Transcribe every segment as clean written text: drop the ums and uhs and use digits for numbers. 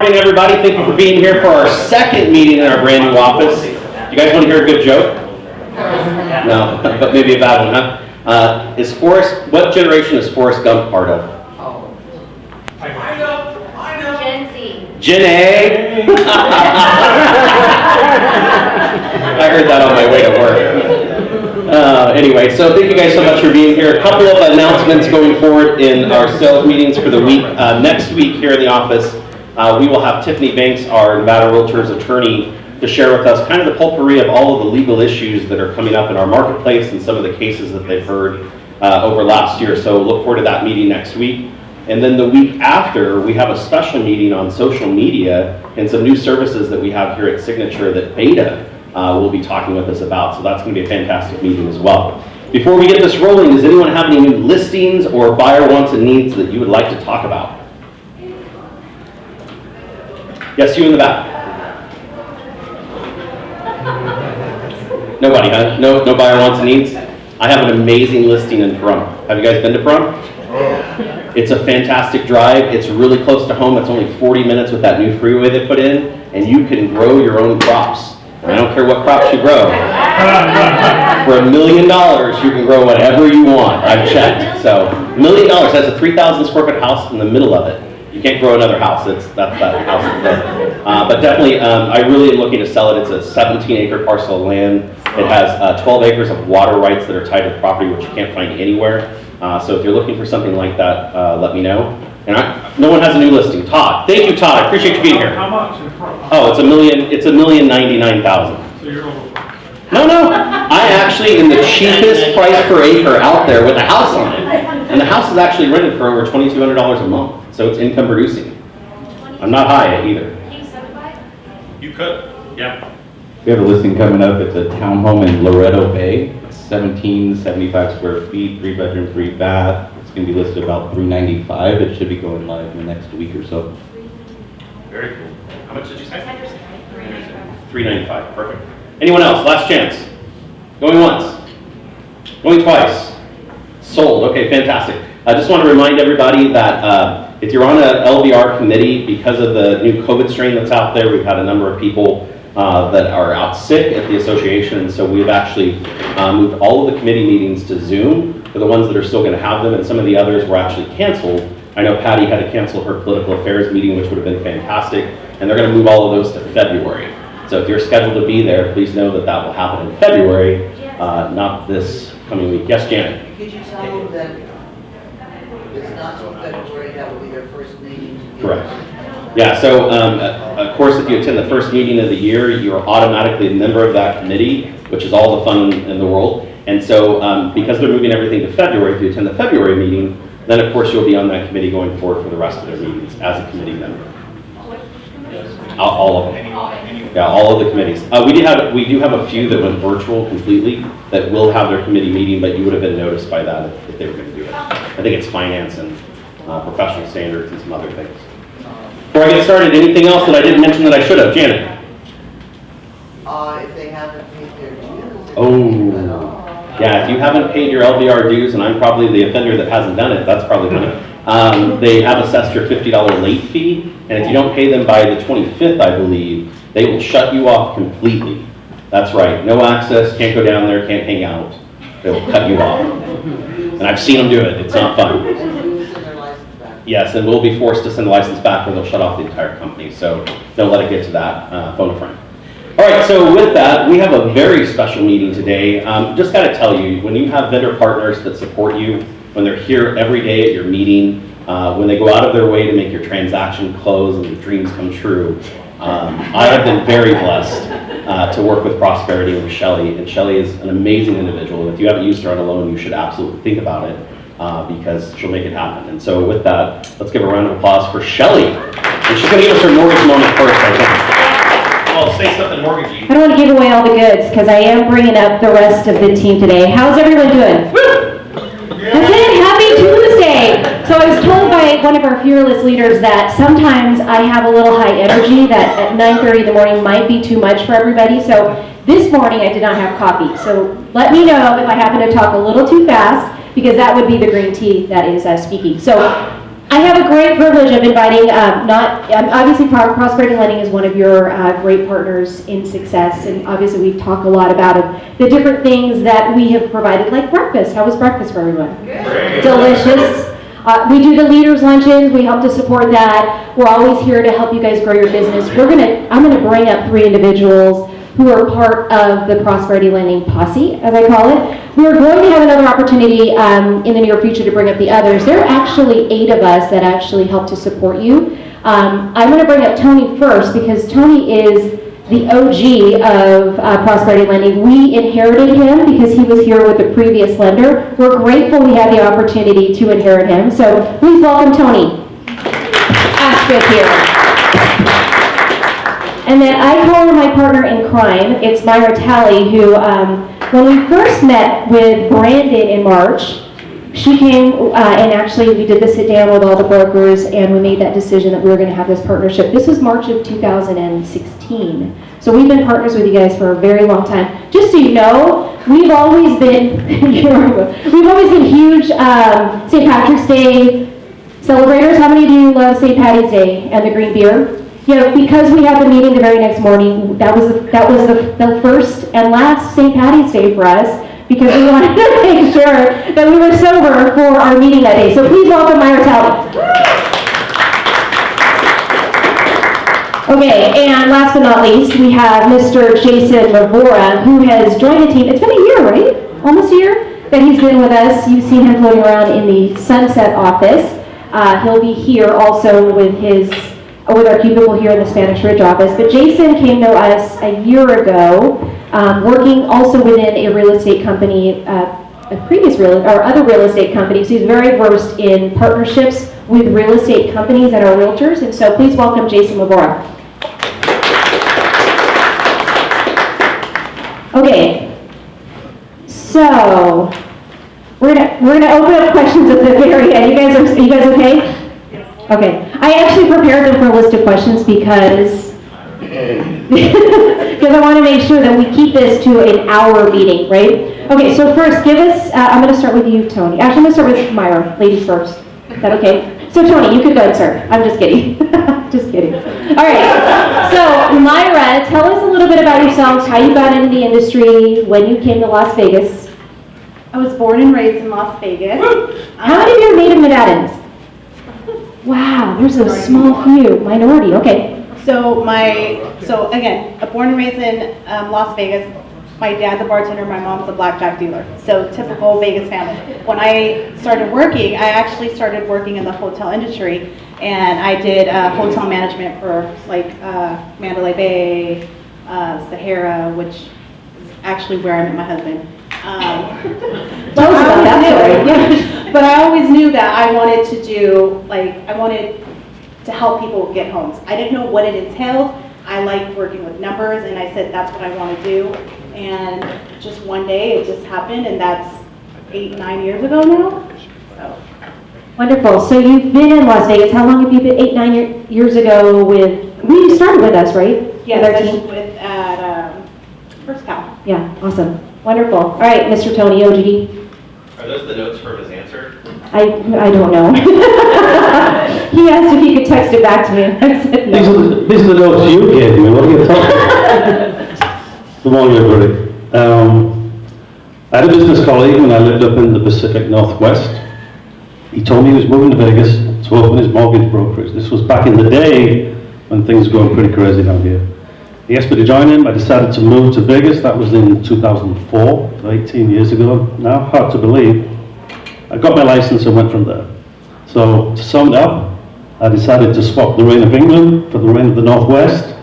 Good morning, everybody. Thank you for being here for our second meeting in our brand new office. You guys want to hear a good joke? No, but maybe a bad one, huh? What generation is Forrest Gump part of? I know. Gen Z. Gen A? I heard that on my way to work. Anyway, so thank you guys so much for being here. A couple of announcements going forward in our sales meetings for the week. Next week here in the office, we will have Tiffany Banks, our Nevada Realtors attorney, to share with us kind of the potpourri of all of the legal issues that are coming up in our marketplace and some of the cases that they've heard over last year. So look forward to that meeting next week. And then the week after, we have a special meeting on social media and some new services that we have here at Signature that Beta will be talking with us about. So that's going to be a fantastic meeting as well. Before we get this rolling, does anyone have any new listings or buyer wants and needs that you would like to talk about? Yes, you in the back. Nobody, huh? No buyer wants and needs? I have an amazing listing in Pahrump. Have you guys been to Pahrump? It's a fantastic drive. It's really close to home. It's only 40 minutes with that new freeway they put in, and you can grow your own crops. And I don't care what crops you grow. For $1 million, you can grow whatever you want. I've checked. So $1 million has a 3,000 square foot house in the middle of it. You can't grow another house. That's that house is there. But definitely, I really am looking to sell it. It's a 17-acre parcel of land. It has 12 acres of water rights that are tied to the property, which you can't find anywhere. So if you're looking for something like that, let me know. And no one has a new listing. Todd, thank you, Todd. I appreciate you being here. How much in front? Oh, it's $1,099,000. So you're over. No. I actually am the cheapest price per acre out there with a house on it. And the house is actually rented for over $2,200 a month. So it's income producing. I'm not high either. Can you subdivide? You could, yeah. We have a listing coming up. It's a townhome in Loretto Bay. It's 1775 square feet, 3 bedroom, 3 bath. It's going to be listed about $395. It should be going live in the next week or so. Very cool. How much did you say? $395. Perfect. Anyone else? Last chance. Going once. Going twice. Sold. Okay, fantastic. I just want to remind everybody that if you're on an LVR committee, because of the new COVID strain that's out there, we've had a number of people that are out sick at the association, and so we've actually moved all of the committee meetings to Zoom for the ones that are still going to have them, and some of the others were actually canceled. I know Patty had to cancel her political affairs meeting, which would have been fantastic, and they're going to move all of those to February. So if you're scheduled to be there, please know that that will happen in February, not this coming week. Yes, Janet? Could you tell them that it's not until February, that will be their first meeting? Correct. Yeah, so of course, if you attend the first meeting of the year, you're automatically a member of that committee, which is all the fun in the world. And so because they're moving everything to February, if you attend the February meeting, then of course you'll be on that committee going forward for the rest of their meetings as a committee member. All of them. Yeah, all of the committees. We do have a few that went virtual completely that will have their committee meeting, but you would have been noticed by that if they were going to do it. I think it's finance and professional standards and some other things. Before I get started, anything else that I didn't mention that I should have? Janet? If they haven't paid their dues. Oh. Yeah, if you haven't paid your LVR dues, and I'm probably the offender that hasn't done it, that's probably funny. They have assessed your $50 late fee, and if you don't pay them by the 25th, I believe, they will shut you off completely. That's right, no access, can't go down there, can't hang out. They will cut you off. And I've seen them do it, it's not fun. Yes, and we'll be forced to send the license back or they'll shut off the entire company, so don't let it get to that. Phone a friend. All right, so with that, we have a very special meeting today. Just got to tell you, when you have vendor partners that support you, when they're here every day at your meeting, when they go out of their way to make your transaction close and your dreams come true, I have been very blessed to work with Prosperity and with Shelly, and Shelly is an amazing individual. If you haven't used her on a loan, you should absolutely think about it because she'll make it happen. And so with that, let's give a round of applause for Shelly. And she's going to give us her mortgage moment first, I think. Well, say something mortgagey. I don't want to give away all the goods because I am bringing up the rest of the team today. How's everyone doing? That's it. Happy Tuesday. So I was told by one of our fearless leaders that sometimes I have a little high energy that at 9:30 in the morning might be too much for everybody. So this morning I did not have coffee. So let me know if I happen to talk a little too fast because that would be the green tea that is speaking. So I have a great privilege of inviting, obviously Prosperity Lending is one of your great partners in success, and obviously we talk a lot about the different things that we have provided, like breakfast. How was breakfast for everyone? Great. Delicious. We do the leaders luncheons, we help to support that. We're always here to help you guys grow your business. I'm gonna bring up 3 individuals who are part of the Prosperity Lending Posse, as I call it. We're going to have another opportunity in the near future to bring up the others. There are actually 8 of us that actually help to support you. I'm going to bring up Tony first because Tony is the OG of Prosperity Lending. We inherited him because he was here with the previous lender. We're grateful we had the opportunity to inherit him. So please welcome Tony. Asquith here. And then I call her my partner in crime. It's Myra Talley, who, when we first met with Brandon in March, she came and actually we did the sit down with all the brokers and we made that decision that we were going to have this partnership. This was March of 2016. So we've been partners with you guys for a very long time. Just so you know, we've always been huge St. Patrick's Day celebrators. How many of you love St. Patty's Day and the green beer? You know, because we had the meeting the very next morning, that was the first and last St. Patty's Day for us, because we wanted to make sure that we were sober for our meeting that day. So please welcome Myra Talley. Okay, and last but not least, we have Mr. Jason Mavora, who has joined the team. It's been a year, right? Almost a year that he's been with us. You've seen him floating around in the Sunset office. He'll be here also with our cubicle here in the Spanish Ridge office. But Jason came to us a year ago, working also within a real estate company, other real estate companies. He's very versed in partnerships with real estate companies and our realtors. And so please welcome Jason Mavora. Okay, so we're gonna open up questions at the very end. You guys okay? Okay, I actually prepared them for a list of questions because I want to make sure that we keep this to an hour meeting, right? Okay, so first, give us, I'm going to start with you, Tony. Actually, I'm going to start with Myra, ladies first. Is that okay? So Tony, you could go, sir. I'm just kidding. Just kidding. All right, so Myra, tell us a little bit about yourself, how you got into the industry, when you came to Las Vegas. I was born and raised in Las Vegas. How many of you are native Nevadans? Wow, there's a small few, minority, okay. So again, born and raised in Las Vegas. My dad's a bartender, my mom's a blackjack dealer. So typical Vegas family. When I started working, I actually started working in the hotel industry, and I did hotel management for like Mandalay Bay, Sahara, which is actually where I met my husband. Tell us about that story. Yeah, but I always knew that I wanted to help people get homes. I didn't know what it entailed. I liked working with numbers, and I said that's what I want to do. And just one day it just happened, and that's 8-9 years ago now. So. Wonderful. So you've been in Las Vegas. How long have you been? 8-9 years ago you started with us, right? Yes, I was at First Cal. Yeah, awesome. Wonderful. All right, Mr. Tony, OGD. Are those the notes for his answer? I don't know. He asked if he could text it back to me. I said no. These are the notes you gave me. What are you talking about? Good morning, everybody. I had a business colleague when I lived up in the Pacific Northwest. He told me he was moving to Vegas to open his mortgage brokerage. This was back in the day when things were going pretty crazy down here. He asked me to join him. I decided to move to Vegas. That was in 2004, so 18 years ago now. Hard to believe. I got my license and went from there. So to sum it up, I decided to swap the rain of England for the rain of the Northwest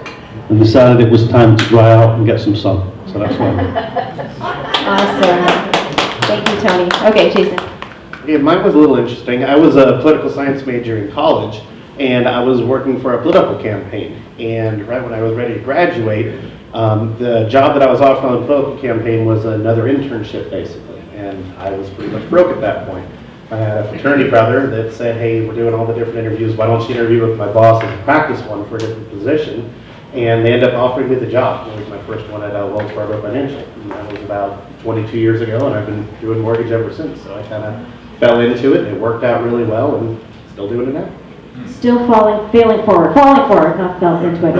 and decided it was time to dry out and get some sun. So that's why. Awesome. Thank you, Tony. Okay, Jason. Yeah, mine was a little interesting. I was a political science major in college, and I was working for a political campaign. And right when I was ready to graduate, the job that I was offered on the political campaign was another internship, basically. And I was pretty much broke at that point. I had a fraternity brother that said, hey, we're doing all the different interviews. Why don't you interview with my boss as a practice one for a different position? And they ended up offering me the job. It was my first one at Wells Fargo Financial. And that was about 22 years ago, and I've been doing mortgage ever since. So I kind of fell into it, and it worked out really well. And Still doing it now. Still failing forward, not fell into it.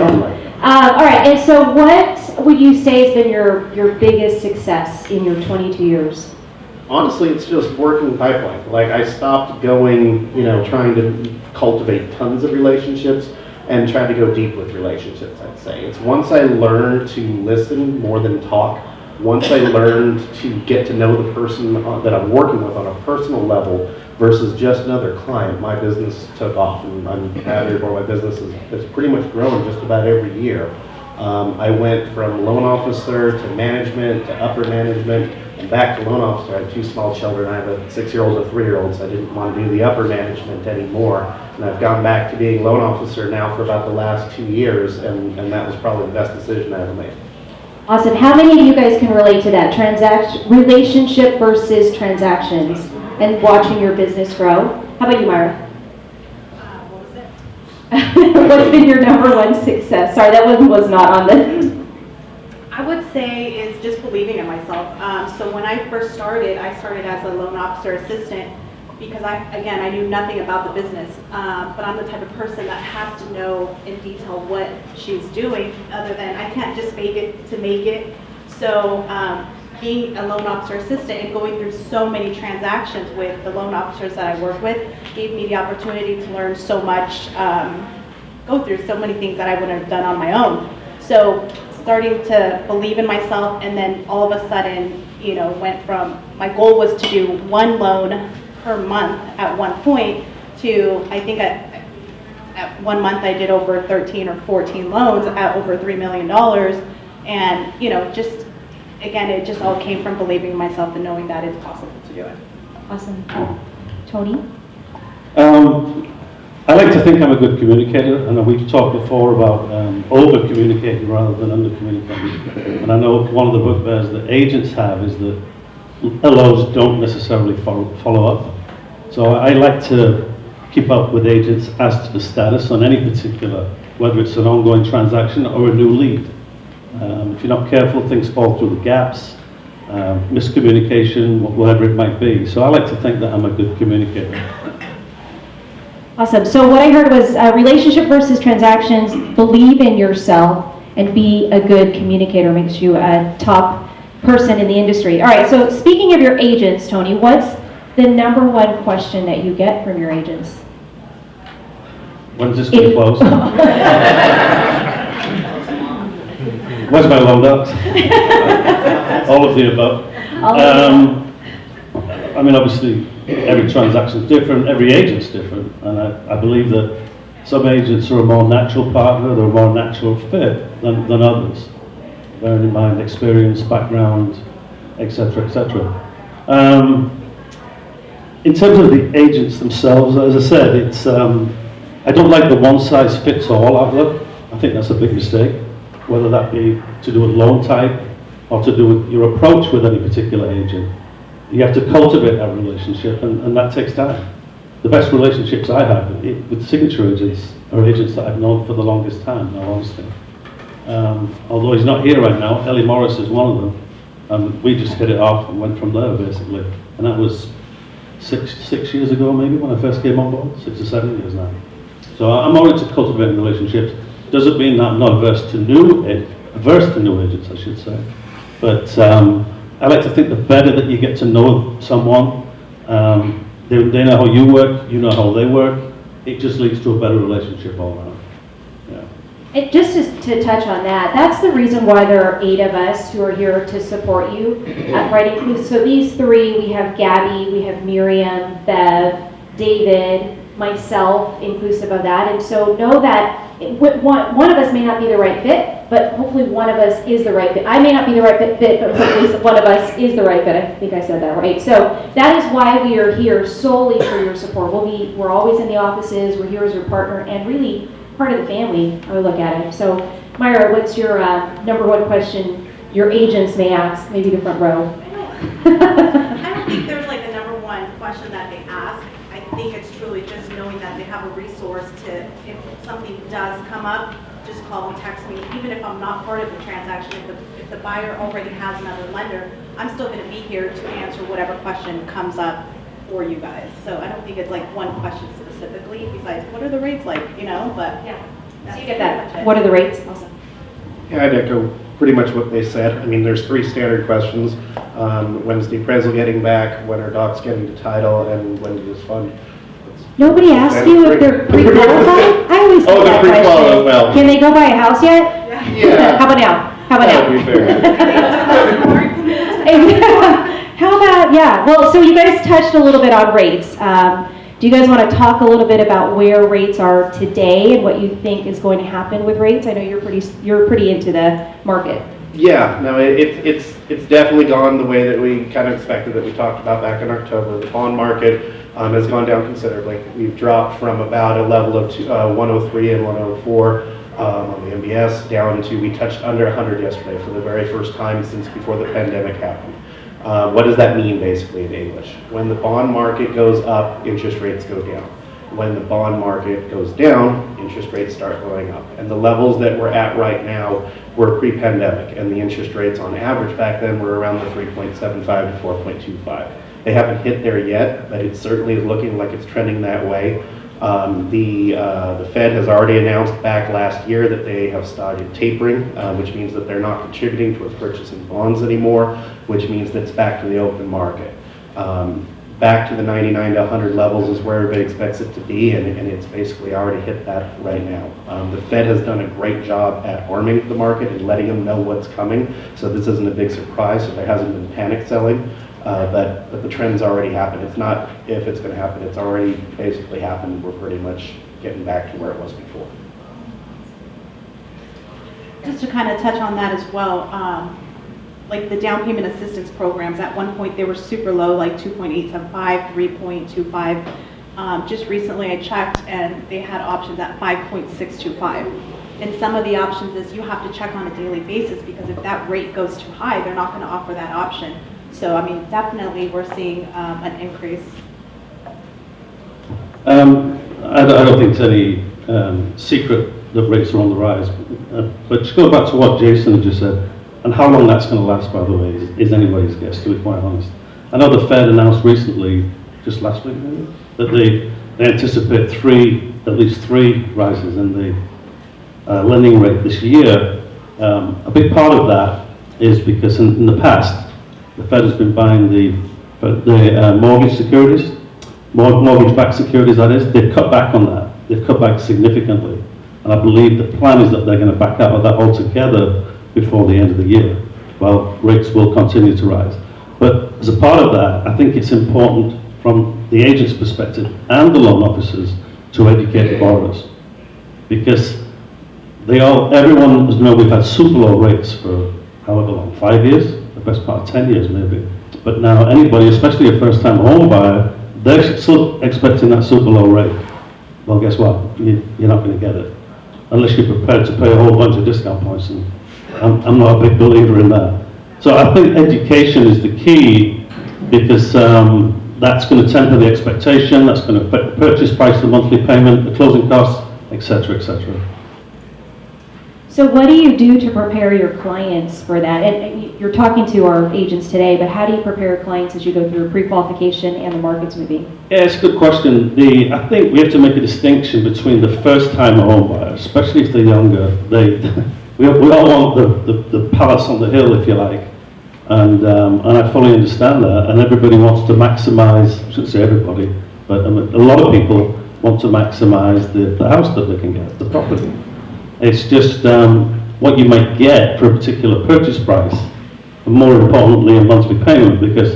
All right, and so what would you say has been your biggest success in your 22 years? Honestly, it's just working pipeline. Like, I stopped going, trying to cultivate tons of relationships and try to go deep with relationships, I'd say. It's once I learned to listen more than talk, once I learned to get to know the person that I'm working with on a personal level versus just another client, my business took off. And I'm happy where my business has pretty much grown just about every year. I went from loan officer to management to upper management and back to loan officer. I have 2 small children. I have a 6-year-old and a 3-year-old, so I didn't want to do the upper management anymore. And I've gone back to being loan officer now for about the last 2 years, and that was probably the best decision I ever made. Awesome. How many of you guys can relate to that? Relationship versus transactions and watching your business grow? How about you, Myra? What was it? What's been your number one success? Sorry, that one was not on the... I would say is just believing in myself. So when I first started, I started as a loan officer assistant because I knew nothing about the business. But I'm the type of person that has to know in detail what she's doing other than I can't just fake it to make it. So being a loan officer assistant and going through so many transactions with the loan officers that I work with gave me the opportunity to learn so much, go through so many things that I wouldn't have done on my own. So starting to believe in myself, and then all of a sudden, went from, my goal was to do 1 loan per month at one point to, I think at 1 month I did over 13 or 14 loans at over $3 million. And, just, again, it just all came from believing in myself and knowing that it's possible to do it. Awesome. Tony? I like to think I'm a good communicator. I know we've talked before about over-communicating rather than under-communicating. And I know one of the bugbears that agents have is that LOs don't necessarily follow up. So I like to keep up with agents as to the status on any particular, whether it's an ongoing transaction or a new lead. If you're not careful, things fall through the gaps, miscommunication, whatever it might be. So I like to think that I'm a good communicator. Awesome. So what I heard was relationship versus transactions, believe in yourself, and be a good communicator makes you a top person in the industry. All right, so speaking of your agents, Tony, what's the number one question that you get from your agents? When's this going to close? Where's my loan docs? All of the above. I mean, obviously, every transaction is different, every agent's different, and I believe that some agents are a more natural partner, they're a more natural fit than others, bearing in mind experience, background, etc., etc. In terms of the agents themselves, as I said, it's I don't like the one-size-fits-all outlook. I think that's a big mistake, whether that be to do with loan type or to do with your approach with any particular agent. You have to cultivate that relationship, and that takes time. The best relationships I have with signature agents are agents that I've known for the longest time, in all honesty. Although he's not here right now, Ellie Morris is one of them, and we just hit it off and went from there, basically. And that was six years ago, maybe, when I first came on board, 6 or 7 years now. So I'm already to cultivating relationships. Doesn't mean that I'm not averse to new agents, I should say. But I like to think the better that you get to know someone, they know how you work, you know how they work, it just leads to a better relationship all around. Yeah. And just to touch on that, that's the reason why there are 8 of us who are here to support you at Writing. So these 3, we have Gabby, we have Miriam, Bev, David, myself, inclusive of that. And so know that one of us may not be the right fit, but hopefully one of us is the right fit. I may not be the right fit, but hopefully one of us is the right fit. I think I said that right. So that is why we are here, solely for your support. We're always in the offices, we're here as your partner, and really part of the family, I would look at it. So Myra, what's your number one question your agents may ask, maybe the front row? I don't think there's like a number one question that they ask. I think it's truly just knowing that they have a resource to, if something does come up, just call and text me. Even if I'm not part of the transaction, if the buyer already has another lender, I'm still going to be here to answer whatever question comes up for you guys. So I don't think it's like one question specifically, besides what are the rates like, you know, but. Yeah. that's So you get pretty much that. it. What are the rates? Awesome. Yeah, I'd echo pretty much what they said. I mean, there's 3 standard questions. When's the appraisal getting back? When are docs getting to title? And when does this fund? Nobody asked you if they're pre-qualified? I always Oh, get they're that pre-qualified, question. well. Can they go buy a house yet? Yeah. How about now? How about That now? would be fair. How about, yeah, well, so you guys touched a little bit on rates. Do you guys want to talk a little bit about where rates are today and what you think is going to happen with rates? I know you're pretty into the market. Yeah, no, it's definitely gone the way that we kind of expected, that we talked about back in October. The bond market has gone down considerably. We've dropped from about a level of 103 and 104 on the MBS down to, we touched under 100 yesterday for the very first time since before the pandemic happened. What does that mean basically in English? When the bond market goes up, interest rates go down. When the bond market goes down, interest rates start going up. And the levels that we're at right now were pre-pandemic, and the interest rates on average back then were around the 3.75 to 4.25. They haven't hit there yet, but it certainly is looking like it's trending that way. The Fed has already announced back last year that they have started tapering, which means that they're not contributing towards purchasing bonds anymore, which means that it's back to the open market. Back to the 99 to 100 levels is where everybody expects it to be, and it's basically already hit that right now. The Fed has done a great job at arming the market and letting them know what's coming, so this isn't a big surprise, so there hasn't been panic selling, but the trend's already happened. It's not if it's going to happen, it's already basically happened. We're pretty much getting back to where it was before. Just to kind of touch on that as well, like the down payment assistance programs, at one point they were super low, like 2.875, 3.25. Just recently I checked and they had options at 5.625. And some of the options is you have to check on a daily basis, because if that rate goes too high, they're not going to offer that option. So, I mean, definitely we're seeing an increase. I don't think it's any secret that rates are on the rise. But to go back to what Jason just said, and how long that's going to last, by the way, is anybody's guess, to be quite honest. I know the Fed announced recently, just last week maybe, that they anticipate at least three rises in the lending rate this year. A big part of that is because in the past, the Fed has been buying the mortgage securities, mortgage-backed securities, that is. They've cut back on that. They've cut back significantly. And I believe the plan is that they're going to back out of that altogether before the end of the year. Well, rates will continue to rise. But as a part of that, I think it's important from the agent's perspective and the loan officers to educate the borrowers. Because everyone has known we've had super low rates for however long, 5 years? The best part of 10 years maybe. But now anybody, especially a first-time home buyer, they're still expecting that super low rate. Well, guess what? You're not going to get it. Unless you're prepared to pay a whole bunch of discount points. And I'm not a big believer in that. So I think education is the key, because that's going to temper the expectation, that's going to affect the purchase price, the monthly payment, the closing costs, etc., etc. So what do you do to prepare your clients for that? And you're talking to our agents today, but how do you prepare your clients as you go through pre-qualification and the market's moving? Yeah, it's a good question. I think we have to make a distinction between the first-time home buyer, especially if they're younger. We all want the palace on the hill, if you like, and I fully understand that. And everybody wants to maximize. I shouldn't say everybody, but a lot of people want to maximize the house that they can get, the property. It's just what you might get for a particular purchase price, and more importantly, a monthly payment, because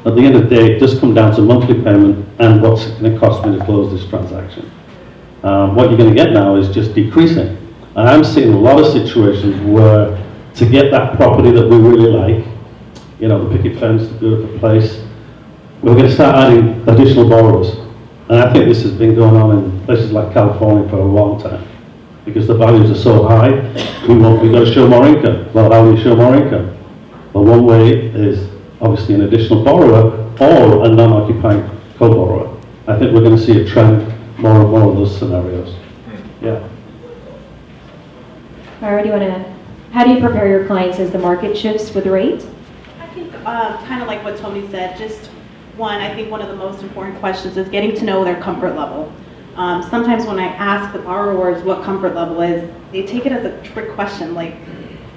at the end of the day, it does come down to monthly payment and what's it going to cost me to close this transaction. What you're going to get now is just decreasing. And I'm seeing a lot of situations where to get that property that we really like, the picket fence, the beautiful place, we're going to start adding additional borrowers. And I think this has been going on in places like California for a long time, because the values are so high. We've got to show more income. Well, how do we show more income? Well, one way is obviously an additional borrower or a non-occupying co-borrower. I think we're going to see a trend more and more of those scenarios. Yeah. Mara, how do you prepare your clients as the market shifts with rate? I think kind of like what Tony said, just one, I think one of the most important questions is getting to know their comfort level. Sometimes when I ask the borrowers what comfort level is, they take it as a trick question. Like,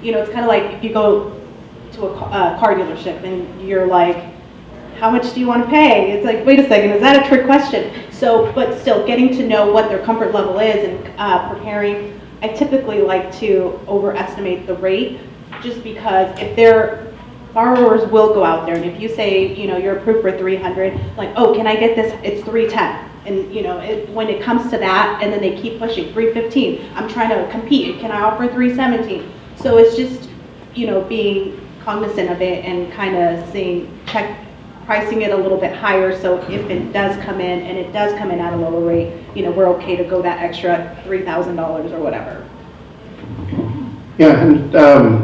you know, it's kind of like if you go to a car dealership and you're like, how much do you want to pay? It's like, wait a second, is that a trick question? So, but still getting to know what their comfort level is and preparing. I typically like to overestimate the rate just because if their borrowers will go out there and if you say, you know, you're approved for 300, like, oh, can I get this? It's 310. And you know, when it comes to that, and then they keep pushing 315. I'm trying to compete. Can I offer 317? So it's just, you know, being cognizant of it and kind of pricing it a little bit higher. So if it does come in and it does come in at a lower rate, you know, we're okay to go that extra $3,000 or whatever. Yeah, and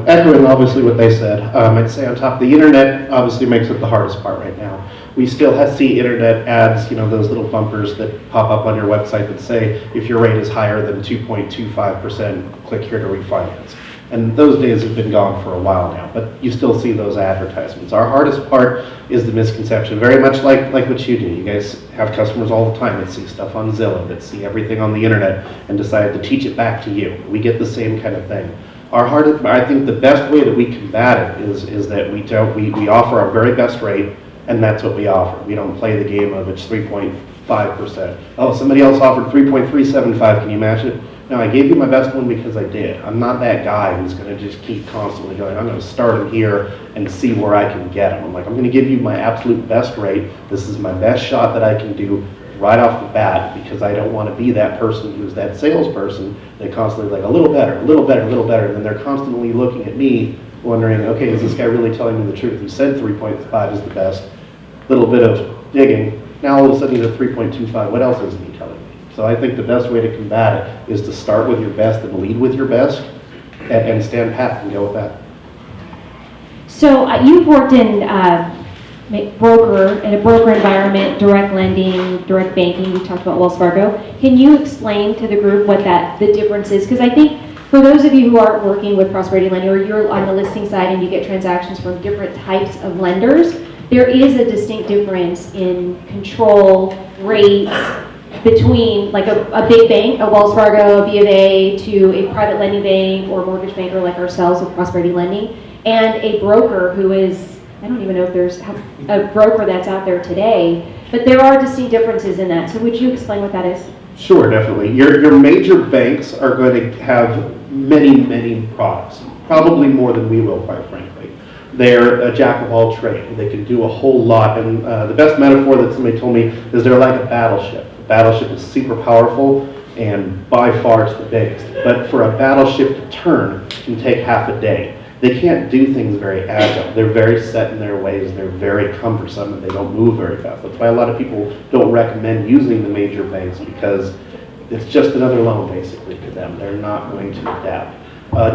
echoing obviously what they said, I'd say on top, the internet obviously makes it the hardest part right now. We still see internet ads, you know, those little bumpers that pop up on your website that say, if your rate is higher than 2.25%, click here to refinance. And those days have been gone for a while now, but you still see those advertisements. Our hardest part is the misconception, very much like what you do. You guys have customers all the time that see stuff on Zillow, that see everything on the internet and decide to teach it back to you. We get the same kind of thing. I think the best way that we combat it is that we offer our very best rate, and that's what we offer. We don't play the game of it's 3.5%. Oh, somebody else offered 3.375, can you match it? No, I gave you my best one because I did. I'm not that guy who's going to just keep constantly going, I'm going to start them here and see where I can get them. I'm like, I'm going to give you my absolute best rate. This is my best shot that I can do right off the bat, because I don't want to be that person who's that salesperson that constantly like a little better, a little better, a little better, and then they're constantly looking at me wondering, okay, is this guy really telling me the truth? He said 3.5 is the best. Little bit of digging. Now all of a sudden he's at 3.25. What else isn't he telling me? So I think the best way to combat it is to start with your best and lead with your best and stand pat and go with that. So you've worked in a broker environment, direct lending, direct banking. We talked about Wells Fargo. Can you explain to the group what the difference is? Because I think for those of you who aren't working with Prosperity Lending, or you're on the listing side and you get transactions from different types of lenders, there is a distinct difference in control rates between like a big bank, a Wells Fargo, a B of A, to a private lending bank or mortgage banker like ourselves with Prosperity Lending, and a broker who is, I don't even know if there's a broker that's out there today, but there are distinct differences in that. So would you explain what that is? Sure, definitely. Your major banks are going to have many products, probably more than we will, quite frankly. They're a jack of all trades. They can do a whole lot. And the best metaphor that somebody told me is they're like a battleship. A battleship is super powerful, and by far it's the biggest. But for a battleship to turn can take half a day. They can't do things very agile. They're very set in their ways. They're very cumbersome, and they don't move very fast. That's why a lot of people don't recommend using the major banks, because it's just another loan basically to them. They're not going to adapt.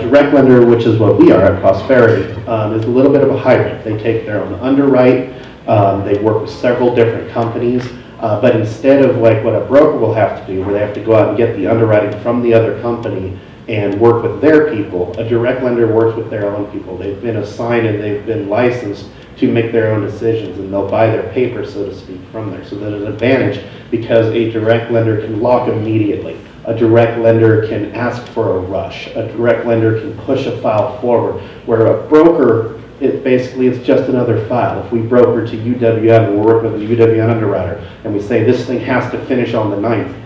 Direct lender, which is what we are at Prosperity, is a little bit of a hybrid. They take their own underwrite. They work with several different companies. But instead of like what a broker will have to do, where they have to go out and get the underwriting from the other company and work with their people, a direct lender works with their own people. They've been assigned and they've been licensed to make their own decisions, and they'll buy their paper, so to speak, from there. So there's an advantage, because a direct lender can lock immediately. A direct lender can ask for a rush. A direct lender can push a file forward, where a broker, it's just another file. If we broker to UWM and we're working with a UWM underwriter and we say this thing has to finish on the 9th,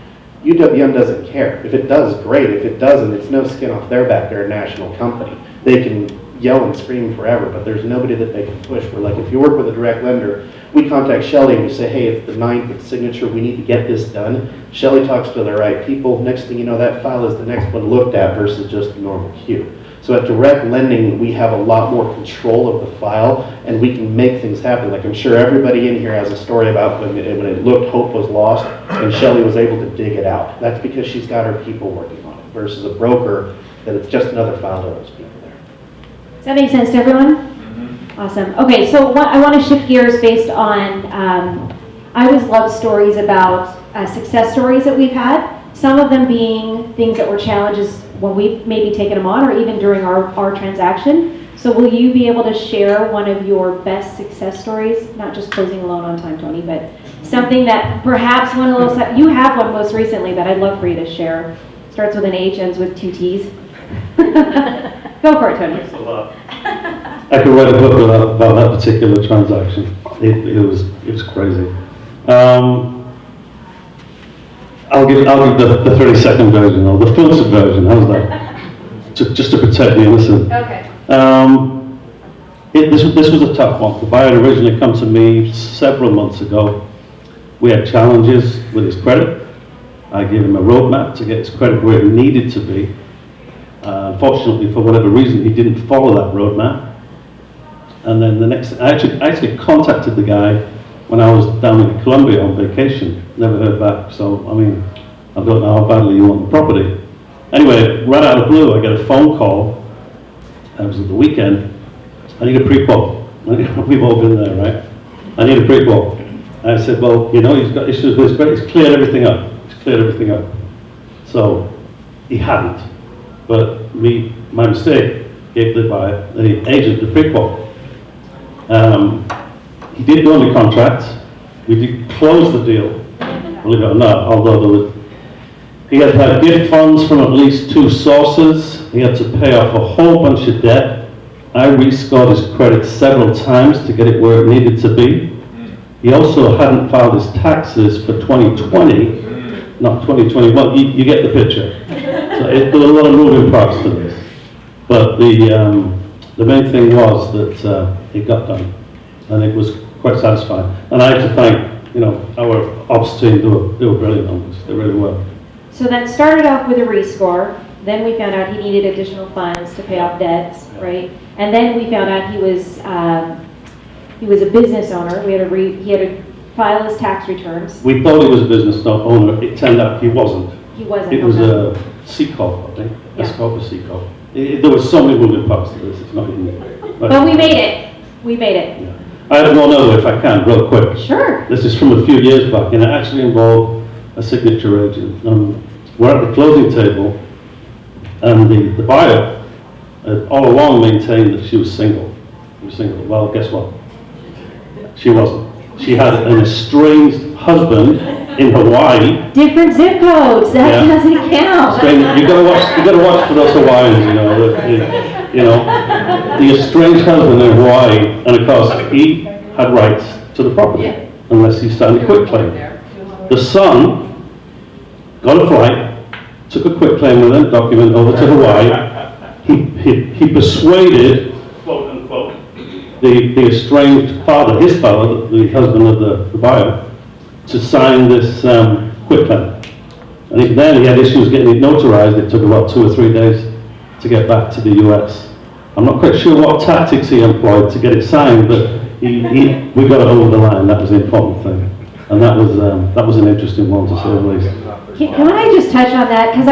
UWM doesn't care. If it does, great. If it doesn't, it's no skin off their back. They're a national company. They can yell and scream forever, but there's nobody that they can push. We're like, if you work with a direct lender, we contact Shelly and we say, hey, it's the 9th, it's signature, we need to get this done. Shelly talks to the right people. Next thing you know, that file is the next one looked at versus just the normal queue. So at direct lending, we have a lot more control of the file, and we can make things happen. Like, I'm sure everybody in here has a story about when it looked hope was lost and Shelly was able to dig it out. That's because she's got her people working on it, versus a broker that it's just another file to those people there. Does that make sense to everyone? Mm-hmm. Awesome. Okay, so I want to shift gears based on, I always love stories about success stories that we've had, some of them being things that were challenges when we've maybe taken them on, or even during our transaction. So will you be able to share one of your best success stories? Not just closing a loan on time, Tony, but something that perhaps one a little, you have one most recently that I'd love for you to share. Starts with an H, ends with 2 T's. Go for it, Tony. I could write a book about that particular transaction. It was crazy. I'll give the 30-second version, or the filtered version. How's that? Just to protect the innocent. Okay. This was a tough one. The buyer had originally come to me several months ago. We had challenges with his credit. I gave him a roadmap to get his credit where it needed to be. Unfortunately, for whatever reason, he didn't follow that roadmap. And then I actually contacted the guy when I was down in Colombia on vacation. Never heard back. So, I mean, I don't know how badly you want the property. Anyway, right out of the blue, I get a phone call. It was at the weekend. I need a pre-quote. We've all been there, right? I need a pre-quote. I said, well, you know, he's got issues with his credit. He's cleared everything up. So, he hadn't. But my mistake, gave the agent the pre-quote. He did go under contract. We did close the deal, believe it or not, although he had had gift funds from at least 2 sources. He had to pay off a whole bunch of debt. I rescored his credit several times to get it where it needed to be. He also hadn't filed his taxes for 2020, not 2021. You get the picture. So there were a lot of moving parts to this. But the main thing was that it got done, and it was quite satisfying. And I have to thank, you know, our ops team. They were brilliant on this. They really were. So that started off with a rescore. Then we found out he needed additional funds to pay off debts, right? And then we found out he was a business owner. He had to file his tax returns. We thought he was a business owner. It turned out he wasn't. He wasn't. It was a C corp, I think. Yeah. S corp or C corp. There was so many moving parts to this. It's not even. But we made it. We made it. Yeah. I have one other, if I can, real quick. Sure. This is from a few years back, and it actually involved a signature agent. We're at the closing table, and the buyer all along maintained that she was single. She was single. Well, guess what? She wasn't. She had an estranged husband in Hawaii. Different zip codes. That Yeah. doesn't count. Estranged, you gotta watch for those Hawaiians, you know. The estranged husband in Hawaii, and of course he had rights to the property unless he signed a quitclaim. The son got a flight, took a quitclaim with him, document over to Hawaii. He persuaded, quote unquote, the estranged father, his father, the husband of the buyer, to sign this quitclaim. And then he had issues getting it notarized. It took about 2 or 3 days to get back to the US. I'm not quite sure what tactics he employed to get it signed, but we got it over the line. That was the important thing. And that was an interesting one, to say the least. Can I just touch on that? Because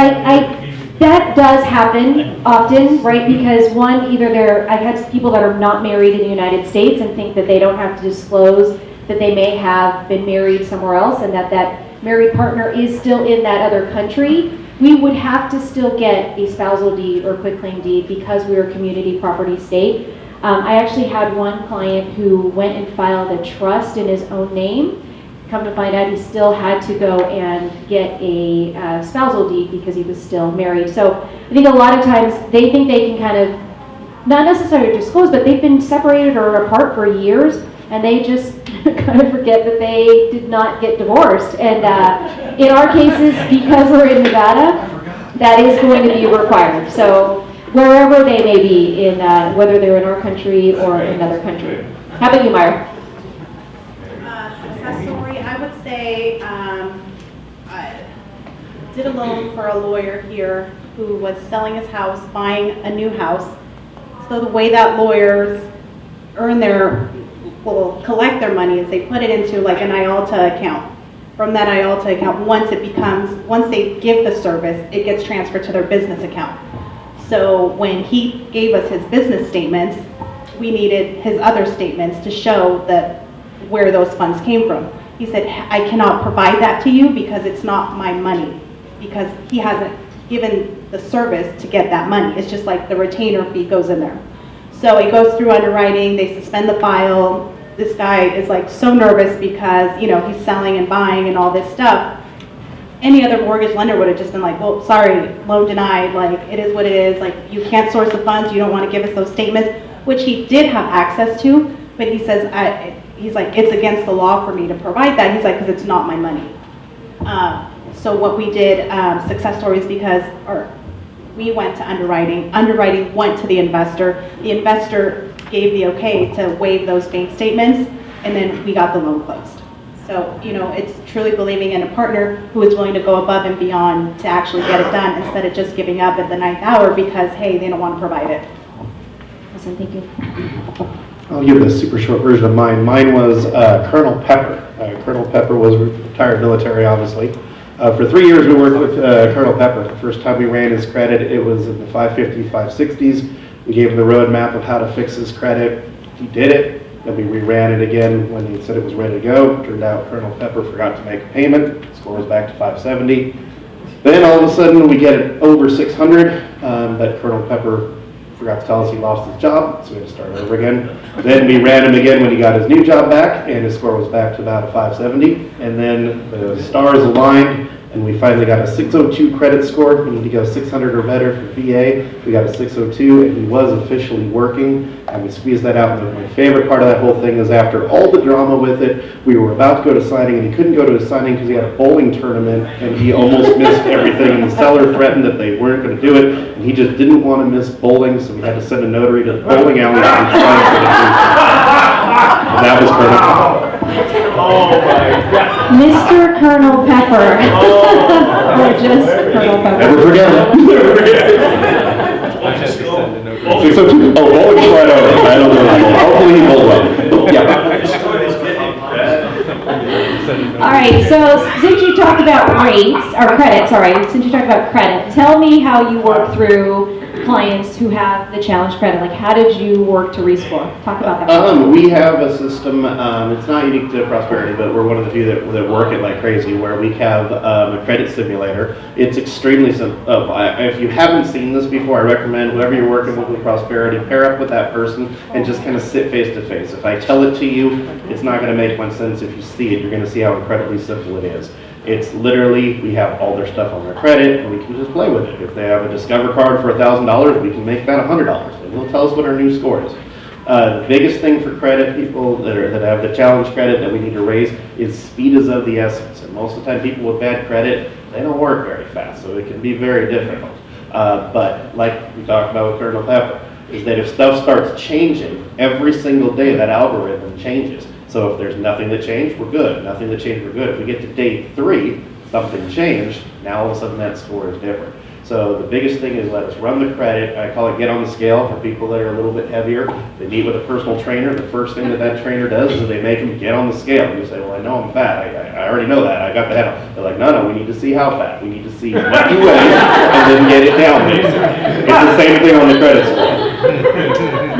that does happen often, right? Because I've had people that are not married in the United States and think that they don't have to disclose that they may have been married somewhere else, and that married partner is still in that other country. We would have to still get a spousal deed or quitclaim deed because we are a community property state. I actually had one client who went and filed a trust in his own name. Come to find out, he still had to go and get a spousal deed because he was still married. So I think a lot of times they think they can kind of, not necessarily disclose, but they've been separated or apart for years, and they just kind of forget that they did not get divorced. And in our cases, because we're in Nevada, that is going to be required. So wherever they may be, whether they're in our country or another country. How about you, Myra? Success story, I would say, I did a loan for a lawyer here who was selling his house, buying a new house. So the way that lawyers collect their money is they put it into like an IALTA account. From that IALTA account, once they give the service, it gets transferred to their business account. So when he gave us his business statements, we needed his other statements to show that where those funds came from. He said, I cannot provide that to you because it's not my money, because he hasn't given the service to get that money. It's just like the retainer fee goes in there. So it goes through underwriting, they suspend the file. This guy is like so nervous because, you know, he's selling and buying and all this stuff. Any other mortgage lender would have just been like, well, sorry, loan denied, like, it is what it is, like, you can't source the funds, you don't want to give us those statements, which he did have access to, but he says, he's like, it's against the law for me to provide that. He's like, because it's not my money. So what we did, success stories, because, we went to underwriting went to the investor gave the okay to waive those bank statements, and then we got the loan closed. So, you know, it's truly believing in a partner who is willing to go above and beyond to actually get it done instead of just giving up at the 9th hour because, hey, they don't want to provide it. Awesome, thank you. I'll give a super short version of mine. Mine was Colonel Pepper. Colonel Pepper was retired military, obviously. For 3 years, we worked with Colonel Pepper. The first time we ran his credit, it was in the 550s, 560s. We gave him the roadmap of how to fix his credit. He did it. Then we reran it again when he said it was ready to go. Turned out Colonel Pepper forgot to make a payment. Score was back to 570. Then all of a sudden we get it over 600, but Colonel Pepper forgot to tell us he lost his job, so we had to start over again. Then we ran him again when he got his new job back, and his score was back to about a 570. And then the stars aligned, and we finally got a 602 credit score. We need to go 600 or better for VA. We got a 602, and he was officially working, and we squeezed that out. And my favorite part of that whole thing is after all the drama with it, we were about to go to signing, and he couldn't go to his signing because he had a bowling tournament, and he almost missed everything, and the seller threatened that they weren't going to do it, and he just didn't want to miss bowling, so we had to send a notary to the bowling alley and sign for the team. And that was Colonel. Oh my God. Mr. Colonel Pepper. Or just Colonel Pepper. Never forget it. Never forget it. 602. Oh, bowling's right over. I don't know. Hopefully he bowled well. Yeah. All right, so since you talked about rates, or credit, sorry, since you talked about credit, tell me how you work through clients who have the challenge credit. Like, how did you work to rescore? Talk about that. We have a system, it's not unique to Prosperity, but we're one of the few that work it like crazy, where we have a credit simulator. It's extremely simple. If you haven't seen this before, I recommend whoever you're working with Prosperity, pair up with that person and just kind of sit face to face. If I tell it to you, it's not going to make much sense. If you see it, you're going to see how incredibly simple it is. It's literally, we have all their stuff on their credit, and we can just play with it. If they have a Discover card for $1,000, we can make that $100, and it'll tell us what our new score is. The biggest thing for credit people that have the challenge credit that we need to raise is speed is of the essence. And most of the time, people with bad credit, they don't work very fast, so it can be very difficult. But like we talked about with Colonel Pepper, is that if stuff starts changing every single day, that algorithm changes. So if there's nothing to change, we're good. Nothing to change, we're good. If we get to day 3, something changed, now all of a sudden that score is different. So the biggest thing is let us run the credit. I call it get on the scale for people that are a little bit heavier. They meet with a personal trainer. The first thing that trainer does is they make them get on the scale. And you say, well, I know I'm fat. I already know that. I got the head on. They're like, no, we need to see how fat. We need to see what you weigh and then get it down, basically. It's the same thing on the credit score.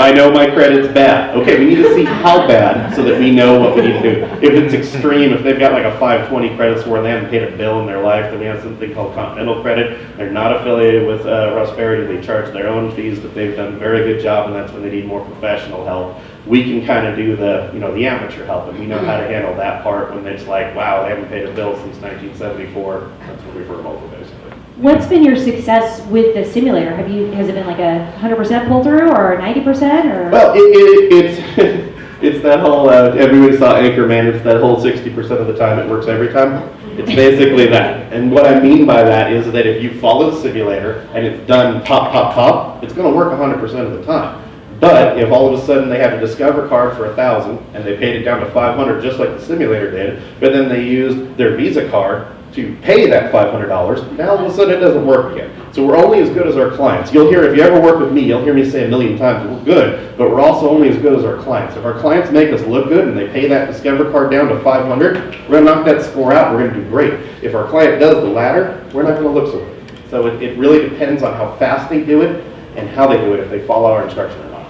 I know my credit's bad. Okay, we need to see how bad so that we know what we need to do. If it's extreme, if they've got like a 520 credit score and they haven't paid a bill in their life, then we have something called Continental Credit. They're not affiliated with Prosperity. They charge their own fees, but they've done a very good job, and that's when they need more professional help. We can kind of do the amateur help, and we know how to handle that part when it's like, wow, they haven't paid a bill since 1974. That's when we refer them over, basically. What's been your success with the simulator? Has it been like a 100% pull through or 90% or? Well, it's that whole, everybody saw Anchorman, it's that whole 60% of the time it works every time. It's basically that. And what I mean by that is that if you follow the simulator and it's done pop, it's going to work 100% of the time. But if all of a sudden they have a Discover card for $1,000 and they paid it down to $500 just like the simulator did, but then they used their Visa card to pay that $500, now all of a sudden it doesn't work again. So we're only as good as our clients. You'll hear, if you ever work with me, you'll hear me say a million times, we're good, but we're also only as good as our clients. If our clients make us look good and they pay that Discover card down to $500, we're gonna knock that score out, we're gonna do great. If our client does the latter, we're not gonna look so good. So it really depends on how fast they do it and how they do it, if they follow our instruction or not.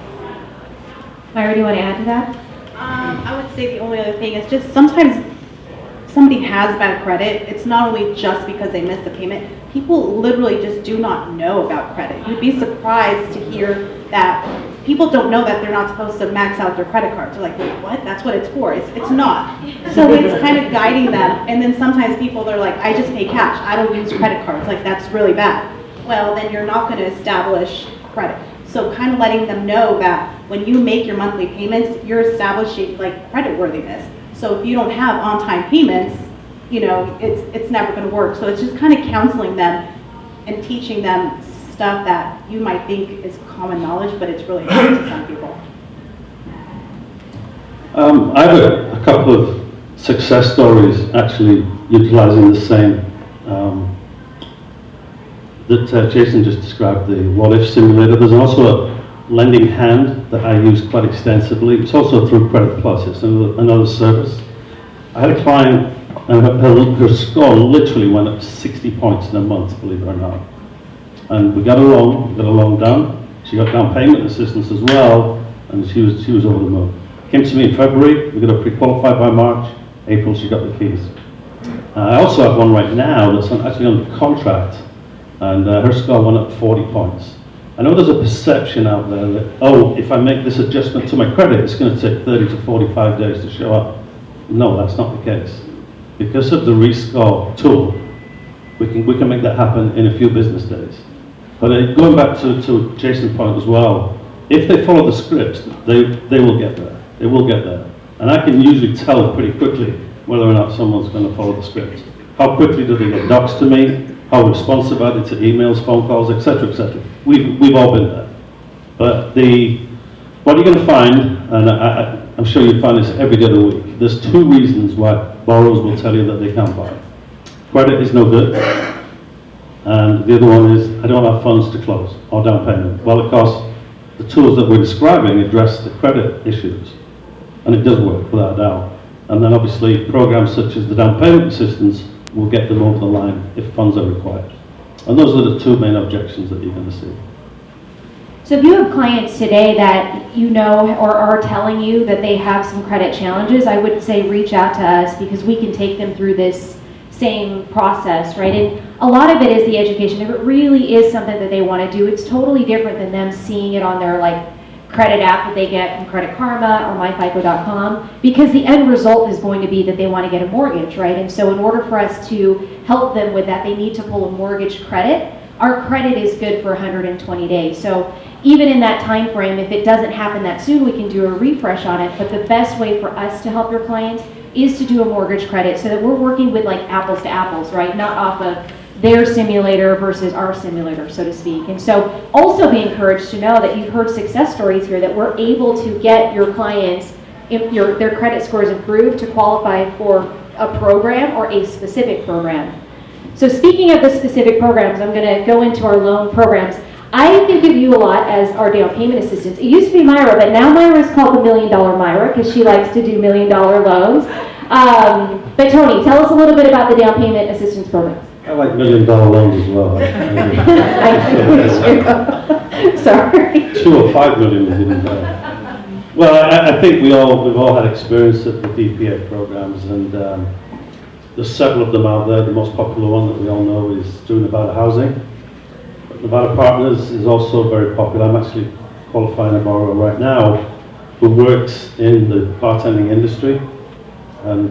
Myra, do you want to add to that? I would say the only other thing is just sometimes somebody has bad credit. It's not only just because they missed the payment. People literally just do not know about credit. You'd be surprised to hear that people don't know that they're not supposed to max out their credit cards. They're like, wait, what? That's what it's for. It's not. So it's kind of guiding them. And then sometimes people, they're like, I just pay cash. I don't use credit cards. Like, that's really bad. Well, then you're not going to establish credit. So kind of letting them know that when you make your monthly payments, you're establishing like credit worthiness. So if you don't have on-time payments, you know, it's never going to work. So it's just kind of counseling them and teaching them stuff that you might think is common knowledge, but it's really hard to some people. I have a couple of success stories actually utilizing the same that Jason just described, the what if simulator. There's also a lending hand that I use quite extensively. It's also through Credit Plus. It's another service. I had a client and her score literally went up 60 points in a month, believe it or not. And we got a loan done. She got down payment assistance as well, and she was over the moon. Came to me in February, we got her pre-qualified by March. April, she got the keys. I also have one right now that's actually under contract, and her score went up 40 points. I know there's a perception out there that, oh, if I make this adjustment to my credit, it's going to take 30 to 45 days to show up. No, that's not the case. Because of the rescore tool, we can make that happen in a few business days. But going back to Jason's point as well, if they follow the script, they will get there. They will get there. And I can usually tell pretty quickly whether or not someone's going to follow the script. How quickly do they get docs to me? How responsive are they to emails, phone calls, etc., etc. We've all been there. But what you're going to find, and I'm sure you find this every day of the week, there's two reasons why borrowers will tell you that they can't buy. Credit is no good, and the other one is, I don't have funds to close, or down payment. Well, of course, the tools that we're describing address the credit issues, and it does work, without a doubt. And then obviously, programs such as the down payment assistance will get them over the line if funds are required. And those are the two main objections that you're going to see. So if you have clients today that you know or are telling you that they have some credit challenges, I would say reach out to us because we can take them through this same process, right? And a lot of it is the education. If it really is something that they want to do, it's totally different than them seeing it on their credit app that they get from Credit Karma or myfico.com, because the end result is going to be that they want to get a mortgage, right? And so in order for us to help them with that, they need to pull a mortgage credit. Our credit is good for 120 days. So even in that time frame, if it doesn't happen that soon, we can do a refresh on it. But the best way for us to help your clients is to do a mortgage credit so that we're working with apples to apples, right? Not off of their simulator versus our simulator, so to speak. And so also be encouraged to know that you've heard success stories here that we're able to get your clients, if their credit scores improved, to qualify for a program or a specific program. So speaking of the specific programs, I'm going to go into our loan programs. I think of you a lot as our down payment assistance. It used to be Myra, but now Myra is called the $1 Million Myra because she likes to do $1 million loans. But Tony, tell us a little bit about the down payment assistance program. I like $1 million loans as well. Sorry. 2 or 5 million is even better. Well, I think we've all had experience at the DPA programs, and there's several of them out there. The most popular one that we all know is through Nevada Housing. But Nevada Partners is also very popular. I'm actually qualifying a borrower right now who works in the bartending industry, and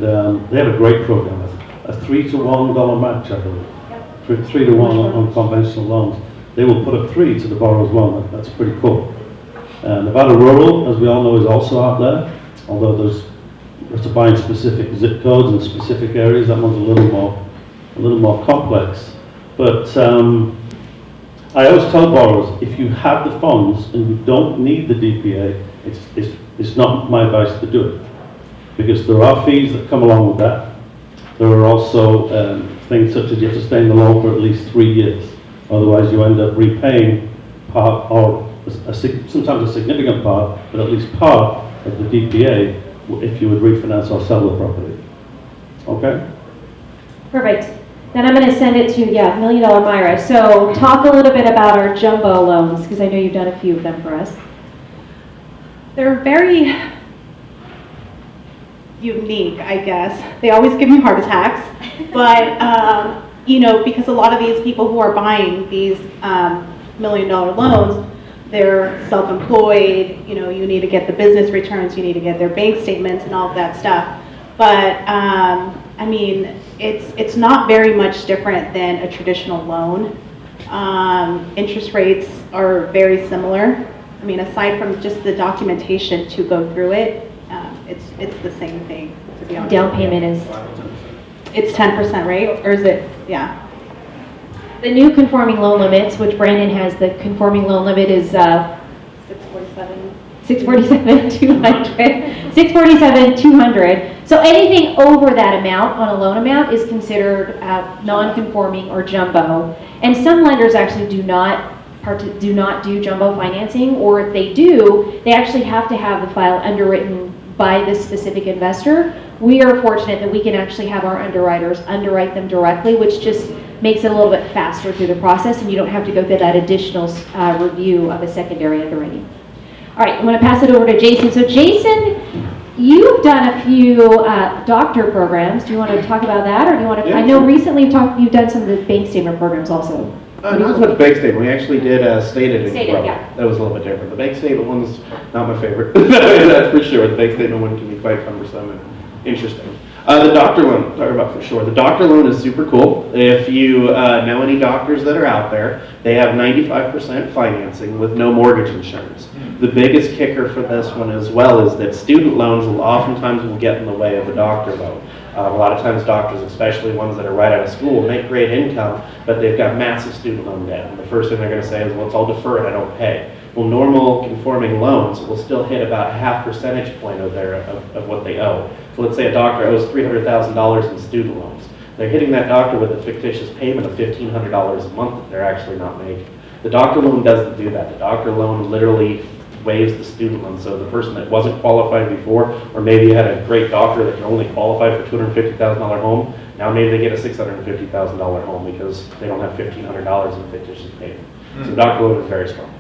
they have a great program. A 3-to-1 dollar match, I believe. 3 to 1 on conventional loans. They will put a 3 to the borrower's loan. That's pretty cool. Nevada Rural, as we all know, is also out there. Although you have to buy in specific zip codes and specific areas. That one's a little more complex. But I always tell borrowers, if you have the funds and you don't need the DPA, it's not my advice to do it, because there are fees that come along with that. There are also things such as you have to stay in the loan for at least 3 years. Otherwise, you end up repaying part, or sometimes a significant part, but at least part of the DPA if you would refinance or sell the property. Okay? Perfect. Then I'm going to send it to, $1 Million Myra. So talk a little bit about our jumbo loans, because I know you've done a few of them for us. They're very unique, I guess. They always give me heart attacks, but because a lot of these people who are buying these $1 million loans, they're self-employed, you know, you need to get the business returns, you need to get their bank statements and all of that stuff. But, I mean, it's not very much different than a traditional loan. Interest rates are very similar. I mean, aside from just the documentation to go through it, it's the same thing, to be honest. Down payment is, It's 10%, right? Or is it, yeah. the new conforming loan limits, which Brandon has, the conforming loan limit is 647. 647,200. 647,200. So anything over that amount on a loan amount is considered non-conforming or jumbo. And some lenders actually do not do jumbo financing, or if they do, they actually have to have the file underwritten by this specific investor. We are fortunate that we can actually have our underwriters underwrite them directly, which just makes it a little bit faster through the process, and you don't have to go through that additional review of a secondary underwriting. All right, I'm going to pass it over to Jason. So Jason, you've done a few doctor programs. Do you want to talk about that, or do you want to? Yeah, I know sure. recently you've done some of the bank statement programs also. Not as much bank statement. We actually did stated Stated, income. yeah. That was a little bit different. The bank statement one's not my favorite. That's for sure. The bank statement one can be quite cumbersome and interesting. The doctor loan, talk about for sure. The doctor loan is super cool. If you know any doctors that are out there, they have 95% financing with no mortgage insurance. The biggest kicker for this one as well is that student loans oftentimes will get in the way of a doctor loan. A lot of times doctors, especially ones that are right out of school, make great income, but they've got massive student loan debt. And the first thing they're going to say is, well, it's all deferred, I don't pay. Well, normal conforming loans will still hit about half percentage point of what they owe. So let's say a doctor owes $300,000 in student loans. They're hitting that doctor with a fictitious payment of $1,500 a month that they're actually not making. The doctor loan doesn't do that. The doctor loan literally waives the student loan. So the person that wasn't qualified before, or maybe you had a great doctor that can only qualify for $250,000 home, now maybe they get a $650,000 home because they don't have $1,500 in fictitious payment. So the doctor loan is very strong.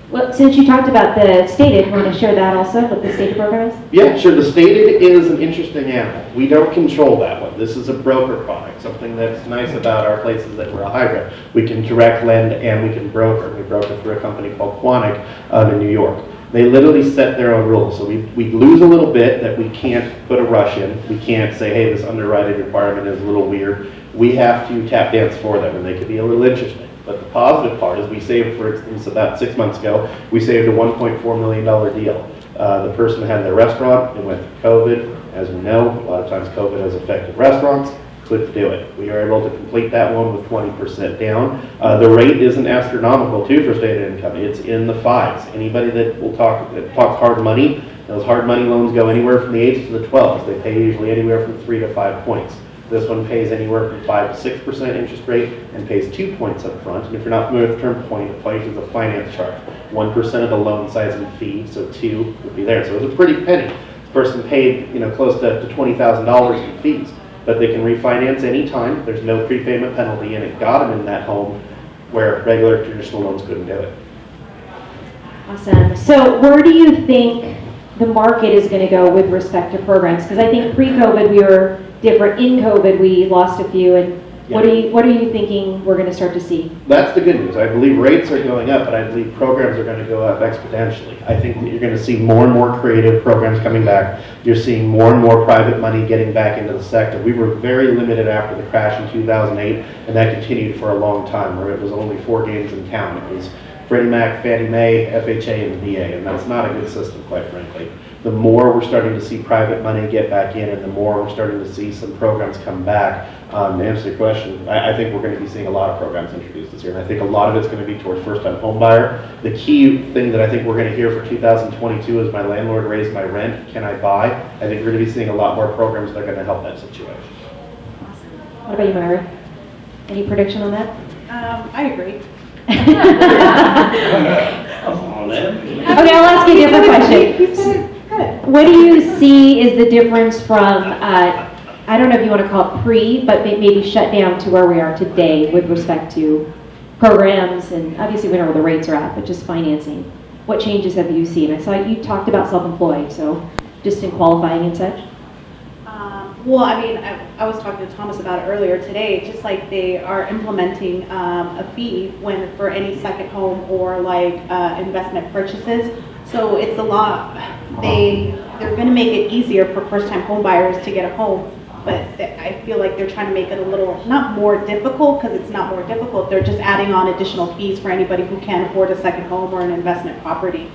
Well, since you talked about the stated, you want to share that also, what the stated program is? Yeah, sure. The stated is an interesting animal. We don't control that one. This is a broker product. Something that's nice about our place is that we're a hybrid. We can direct lend and we can broker. We broker through a company called Quantic in New York. They literally set their own rules. So we lose a little bit that we can't put a rush in. We can't say, hey, this underwriting requirement is a little weird. We have to tap dance for them, and they can be a little interesting. But the positive part is we saved, for instance, about 6 months ago, we saved a $1.4 million deal. The person had their restaurant, and with COVID, as we know, a lot of times COVID has affected restaurants, couldn't do it. We were able to complete that one with 20% down. The rate isn't astronomical too for stated income. It's in the fives. Anybody that talks hard money, those hard money loans go anywhere from the 8s to the 12s. They pay usually anywhere from 3 to 5 points. This one pays anywhere from 5 to 6% interest rate and pays 2 points up front. And if you're not familiar with the term point, it places a finance charge. 1% of the loan size and fee, so 2 would be there. So it's a pretty penny. This person paid, close to $20,000 in fees, but they can refinance anytime. There's no prepayment penalty, and it got them in that home where regular traditional loans couldn't do it. Awesome. So where do you think the market is going to go with respect to programs? Because I think pre-COVID we were different. In COVID we lost a few. And what are you thinking we're going to start to see? That's the good news. I believe rates are going up, but I believe programs are going to go up exponentially. I think that you're going to see more and more creative programs coming back. You're seeing more and more private money getting back into the sector. We were very limited after the crash in 2008, and that continued for a long time, where it was only 4 games in town. It was Freddie Mac, Fannie Mae, FHA, and the VA, and that's not a good system, quite frankly. The more we're starting to see private money get back in, and the more we're starting to see some programs come back. To answer your question, I think we're going to be seeing a lot of programs introduced this year, and I think a lot of it's going to be towards first-time home buyer. The key thing that I think we're going to hear for 2022 is my landlord raised my rent, can I buy? I think we're going to be seeing a lot more programs that are going to help that situation. What about you, Myra? Any prediction on that? I agree. Come on, Ed. Okay, I'll ask you a different question. What do you see is the difference from, I don't know if you want to call it pre, but maybe shut down to where we are today with respect to programs, and obviously we know where the rates are at, but just financing. What changes have you seen? I saw you talked about self-employed, so just in qualifying and such. Well, I mean, I was talking to Thomas about it earlier today, just like they are implementing a fee for any second home or like investment purchases. So it's a lot, they're gonna make it easier for first-time home buyers to get a home, but I feel like they're trying to make it a little, not more difficult, because it's not more difficult, they're just adding on additional fees for anybody who can't afford a second home or an investment property,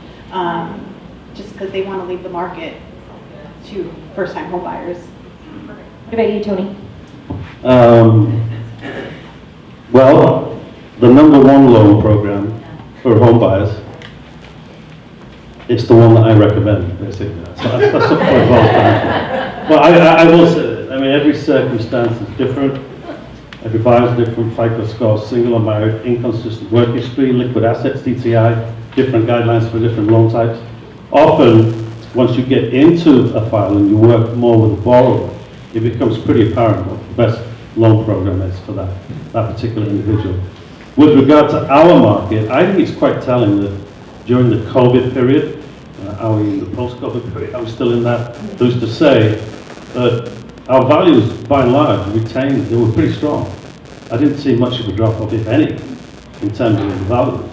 just because they want to leave the market to first-time home buyers. What about you, Tony? Well, the number one loan program for home buyers, it's the one that I recommend, basically. So that's the point of all time. Well, I will say that. I mean, every circumstance is different. Every buyer is different. FICO score, single or married, inconsistent work history, liquid assets, DTI, different guidelines for different loan types. Often, once you get into a file and you work more with the borrower, it becomes pretty apparent what the best loan program is for that particular individual. With regard to our market, I think it's quite telling that during the COVID period, are we in the post-COVID period? Are we still in that? Who's to say? But our values, by and large, retained, they were pretty strong. I didn't see much of a drop-off, if any, in terms of the values.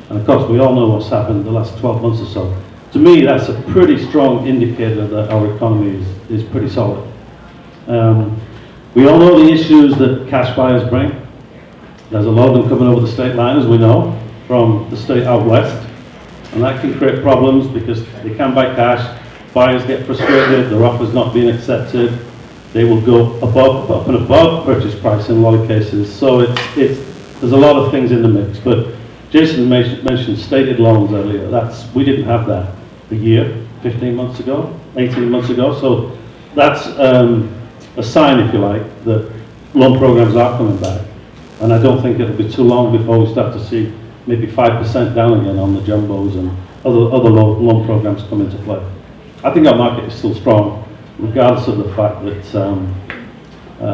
And of course, we all know what's happened the last 12 months or so. To me, that's a pretty strong indicator that our economy is pretty solid. We all know the issues that cash buyers bring. There's a lot of them coming over the state line, as we know, from the state out west. And that can create problems because they can buy cash, buyers get frustrated, their offer's not being accepted, they will go up and above purchase price in a lot of cases. So there's a lot of things in the mix. But Jason mentioned stated loans earlier. We didn't have that a year, 15 months ago, 18 months ago. So that's a sign, if you like, that loan programs are coming back. And I don't think it'll be too long before we start to see maybe 5% down again on the jumbos and other loan programs come into play. I think our market is still strong, regardless of the fact that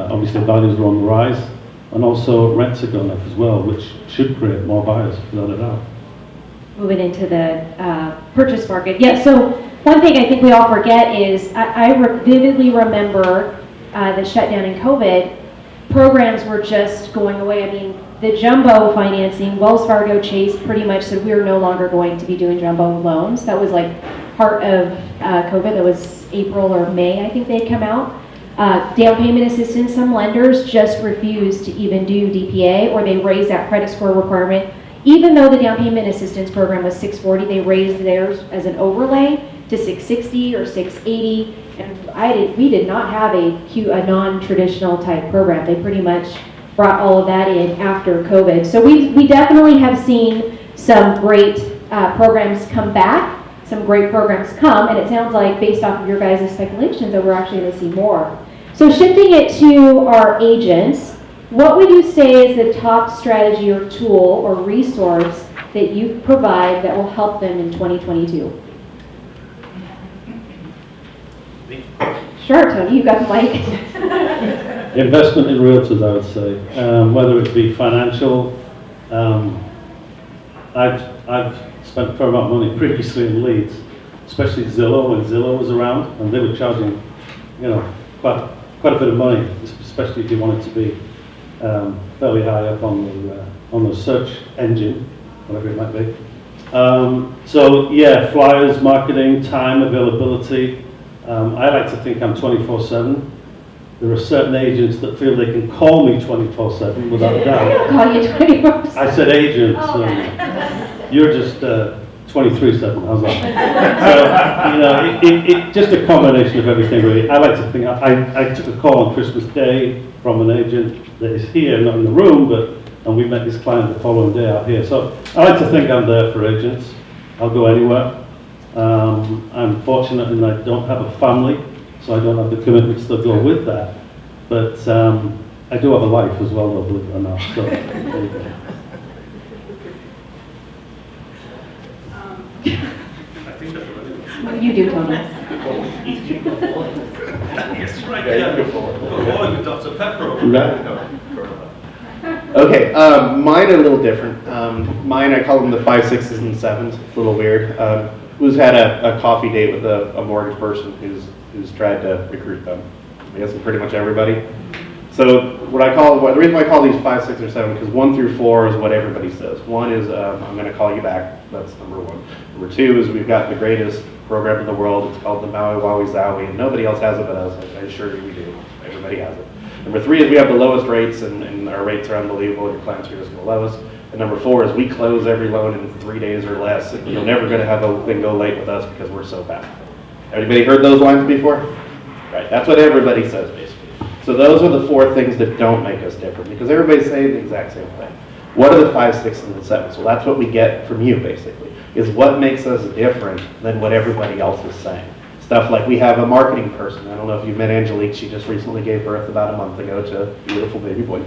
obviously values are on the rise, and also rents are going up as well, which should create more buyers, without a doubt. Moving into the purchase market. Yeah, so one thing I think we all forget is I vividly remember the shutdown in COVID. Programs were just going away. I mean, the jumbo financing, Wells Fargo Chase pretty much said we're no longer going to be doing jumbo loans. That was like part of COVID. That was April or May, I think they had come out. Down payment assistance, some lenders just refused to even do DPA, or they raised that credit score requirement. Even though the down payment assistance program was 640, they raised theirs as an overlay to 660 or 680. And we did not have a non-traditional type program. They pretty much brought all of that in after COVID. So we definitely have seen some great programs come back, some great programs come, and it sounds like based off of your guys' speculations that we're actually going to see more. So shifting it to our agents, what would you say is the top strategy or tool or resource that you provide that will help them in 2022? Sure, Tony, you got the mic. Investment in realtors, I would say, whether it be financial. I've spent a fair amount of money previously in leads, especially Zillow, when Zillow was around, and they were charging, quite a bit of money, especially if you wanted to be fairly high up on the search engine, whatever it might be. So yeah, flyers, marketing, time, availability. I like to think I'm 24/7. There are certain agents that feel they can call me 24/7 without a doubt. I don't call you 24/7. I said agents. You're just 23/7. How's that? So it just a combination of everything really. I like to think I took a call on Christmas Day from an agent that is here, not in the room, and we met this client the following day out here. So I like to think I'm there for agents. I'll go anywhere. I'm fortunate in that I don't have a family, so I don't have the commitments that go with that. But I do have a life as well, though, believe it or not. So there you go. What do you do, Tony? Yes, right. Yeah, go forward with Dr. Pepper. Okay, mine are a little different. Mine, I call them the 5, 6s, and 7s. It's a little weird. Who's had a coffee date with a mortgage person who's tried to recruit them. I'm guessing pretty much everybody. So the reason why I call these 5, 6, or 7, because 1 through 4 is what everybody says. 1 is, I'm going to call you back. That's number 1. Number 2 is we've got the greatest program in the world. It's called the Maui Wowie Zowie, and nobody else has it but us. I assure you we do. Everybody has it. Number 3 is we have the lowest rates, and our rates are unbelievable. Your clients are just the lowest. And number 4 is we close every loan in 3 days or less. And you're never going to have a thing go late with us because we're so fast. Everybody heard those lines before? Right. That's what everybody says, basically. So those are the 4 things that don't make us different, because everybody's saying the exact same thing. What are the 5, 6, and the 7? So that's what we get from you, basically, is what makes us different than what everybody else is saying. Stuff like we have a marketing person. I don't know if you've met Angelique. She just recently gave birth about a month ago to a beautiful baby boy.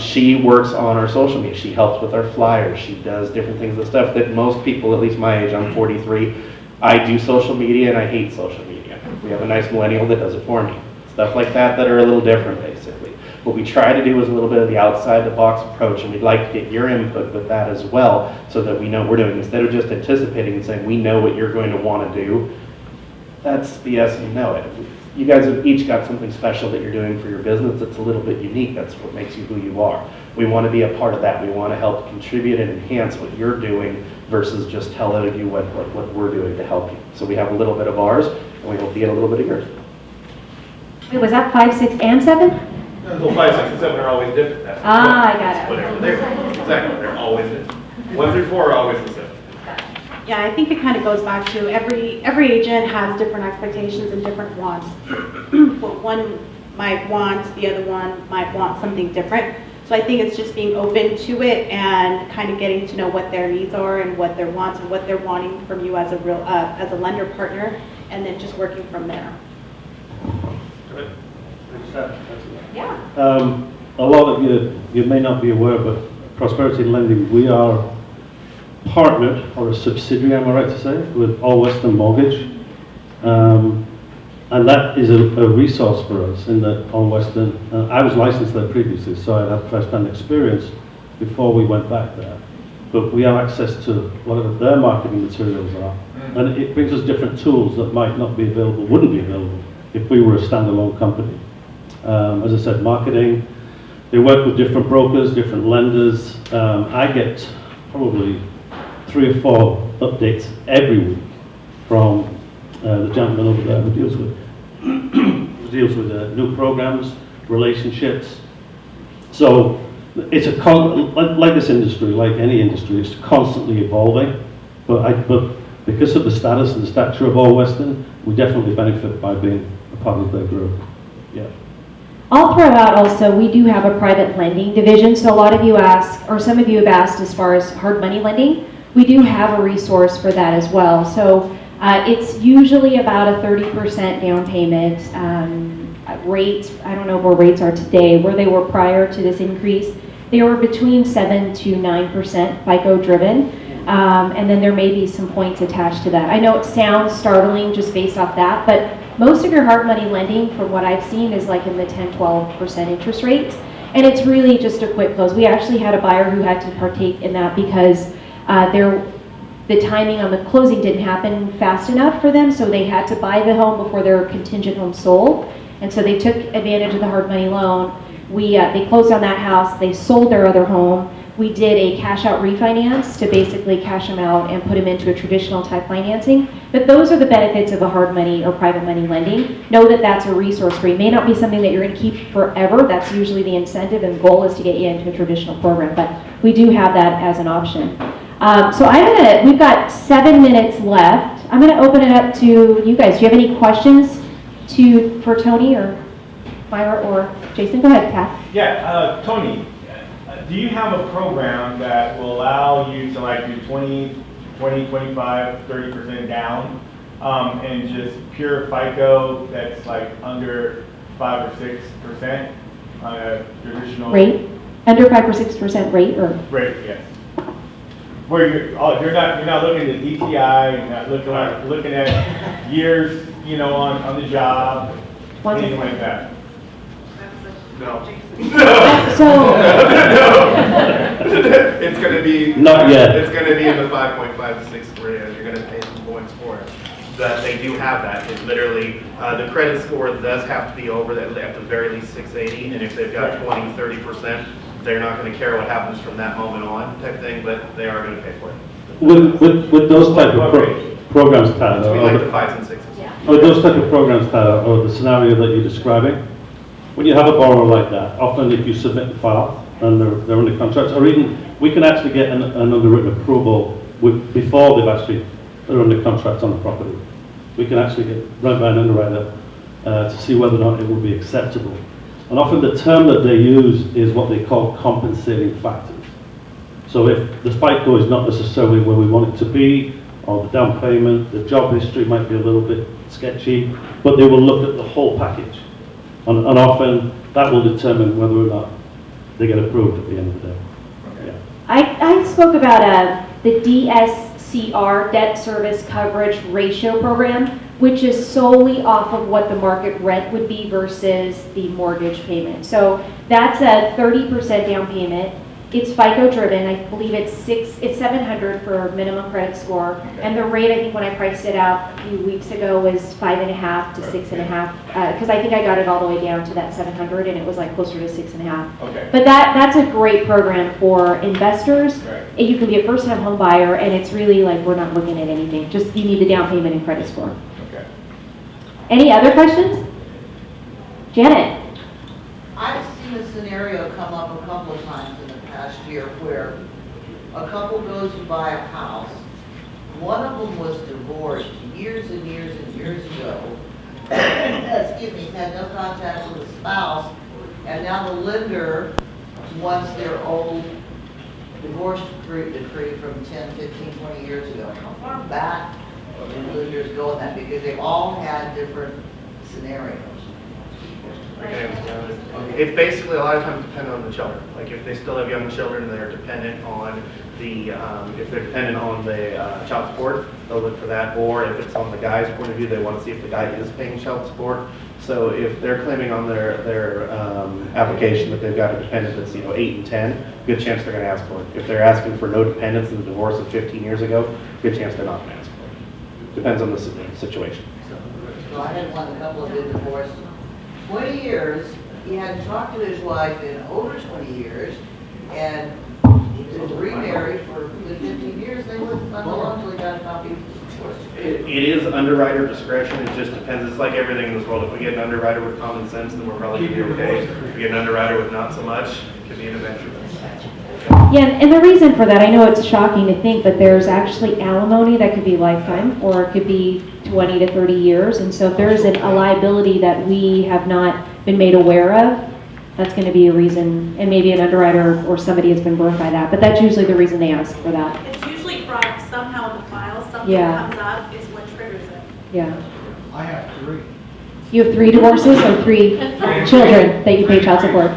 She works on our social media. She helps with our flyers. She does different things and stuff that most people, at least my age, I'm 43, I do social media and I hate social media. We have a nice millennial that does it for me. Stuff like that are a little different, basically. What we try to do is a little bit of the outside-the-box approach, and we'd like to get your input with that as well, so that we know what we're doing. Instead of just anticipating and saying, we know what you're going to want to do, that's BS and you know it. You guys have each got something special that you're doing for your business that's a little bit unique. That's what makes you who you are. We want to be a part of that. We want to help contribute and enhance what you're doing versus just telling you what we're doing to help you. So we have a little bit of ours, and we hope to get a little bit of yours. Wait, was that 5, 6, and 7? Well, 5, 6, and 7 are always different. That's I got it. whatever they're, exactly, they're always different. 1 through 4 are always the same. Yeah, I think it kind of goes back to every agent has different expectations and different wants. What one might want, the other one might want something different. So I think it's just being open to it and kind of getting to know what their needs are and what their wants and what they're wanting from you as a lender partner, and then just working from there. Yeah. A lot of you may not be aware, but Prosperity Lending, we are partnered, or a subsidiary, am I right to say, with All Western Mortgage. And that is a resource for us in that All Western, I was licensed there previously, so I had first-hand experience before we went back there. But we have access to whatever their marketing materials are. And it brings us different tools that might not be available, wouldn't be available if we were a standalone company. As I said, marketing, they work with different brokers, different lenders. I get probably 3 or 4 updates every week from the gentleman over there who deals with new programs, relationships. So it's like this industry, like any industry, it's constantly evolving. But because of the status and the stature of All Western, we definitely benefit by being a part of their group. Yeah. I'll throw out also, we do have a private lending division, so a lot of you ask, or some of you have asked as far as hard money lending. We do have a resource for that as well. So it's usually about a 30% down payment. Rates, I don't know where rates are today, where they were prior to this increase. They were between 7 to 9% FICO driven. And then there may be some points attached to that. I know it sounds startling just based off that, but most of your hard money lending, from what I've seen, is like in the 10-12% interest rate. And it's really just a quick close. We actually had a buyer who had to partake in that because the timing on the closing didn't happen fast enough for them, so they had to buy the home before their contingent home sold. And so they took advantage of the hard money loan. They closed on that house, they sold their other home. We did a cash out refinance to basically cash them out and put them into a traditional type financing. But those are the benefits of a hard money or private money lending. Know that that's a resource for you. It may not be something that you're going to keep forever. That's usually the incentive and goal, is to get you into a traditional program. But we do have that as an option. So we've got 7 minutes left. I'm going to open it up to you guys. Do you have any questions for Tony or Myra or Jason? Go ahead, Pat. Yeah, Tony. Do you have a program that will allow you to like do 20, 25, 30% down, and just pure FICO that's like under 5 or 6% on a traditional rate? Under 5 or 6% rate, or rate? Yes. Where you're not looking at DTI, you're not looking at years, on the job, anything like that. No. So It's going to be Not yet. It's going to be in the 5.5 to 6 range. You're going to pay some points for it. that they do have that. It's literally, the credit score does have to be over that, at the very least 680, and if they've got 20, 30%, they're not gonna care what happens from that moment on type thing, but they are gonna pay for it. With those type of programs, Tyler, We like the 5s and 6s. with those type of programs, Tyler, or the scenario that you're describing, when you have a borrower like that, often if you submit the file and they're under contract, or even, we can actually get an underwritten approval before they've actually, they're under contract on the property. We can actually get run by an underwriter to see whether or not it would be acceptable. And often the term that they use is what they call compensating factors. So if the FICO is not necessarily where we want it to be, or the down payment, the job history might be a little bit sketchy, but they will look at the whole package. And often that will determine whether or not they get approved at the end of the day. Yeah. I spoke about the DSCR, Debt Service Coverage Ratio Program, which is solely off of what the market rent would be versus the mortgage payment. So that's a 30% down payment. It's FICO driven. I believe it's 700 for minimum credit score. And the rate, I think when I priced it out a few weeks ago, was 5.5 to 6.5. Because I think I got it all the way down to that 700 and it was like closer to 6.5. Okay. But that's a great program for investors. Right. You can be a first time home buyer and it's really like, we're not looking at anything. Just you need the down payment and credit score. Okay. Any other questions? Janet? I've seen a scenario come up a couple of times in the past year where a couple goes to buy a house. One of them was divorced years and years and years ago. Excuse me, had no contact with the spouse, and now the lender wants their old divorce decree from 10, 15, 20 years ago. How far back do lenders go on that? Because they've all had different scenarios. It's basically a lot of times dependent on the children. Like if they still have young children, they're dependent on the, if they're dependent on the child support, they'll look for that. Or if it's on the guy's point of view, they want to see if the guy is paying child support. So if they're claiming on their application that they've got a dependent that's 8 and 10, good chance they're going to ask for it. If they're asking for no dependents in the divorce of 15 years ago, good chance they're not going to ask for it. Depends on the situation. So I had one, a couple of been divorced 20 years. He hadn't talked to his wife in over 20 years, and he was remarried for the 15 years. They wouldn't let alone until he got a copy of the divorce. It is underwriter discretion. It just depends. It's like everything in this world. If we get an underwriter with common sense, then we're probably going to be okay. If we get an underwriter with not so much, it could be an adventure. Yeah, and the reason for that, I know it's shocking to think, but there's actually alimony that could be lifetime, or it could be 20 to 30 years. And so if there's a liability that we have not been made aware of, that's going to be a reason, and maybe an underwriter or somebody has been burned by that. But that's usually the reason they ask for that. It's usually brought somehow in the file, something comes up is what triggers it. Yeah. I have 3. You have 3 divorces or 3 children that you pay child support?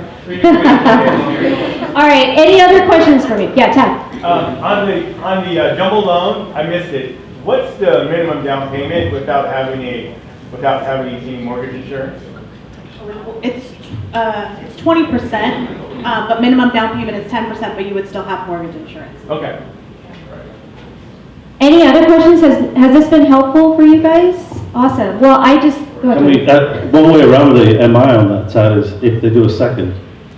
All right, any other questions for me? Yeah, Ted. On the jumbo loan, I missed it. What's the minimum down payment without having any mortgage insurance? It's 20%, but minimum down payment is 10%, but you would still have mortgage insurance. Okay. Any other questions? Has this been helpful for you guys? Awesome. Well, go ahead. One way around the MI on that, Tad, is if they do a second.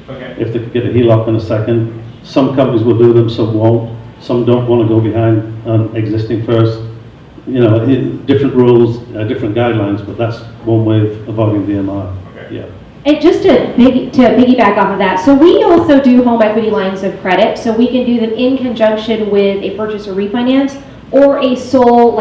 Okay. If they could get a HELOC in a second, some companies will do them, some won't. Some don't want to go behind existing first. Different rules, different guidelines, but that's one way of avoiding the MI. Okay. Yeah. And just to piggyback off of that, so we also do home equity lines of credit, so we can do them in conjunction with a purchase or refinance, or a solo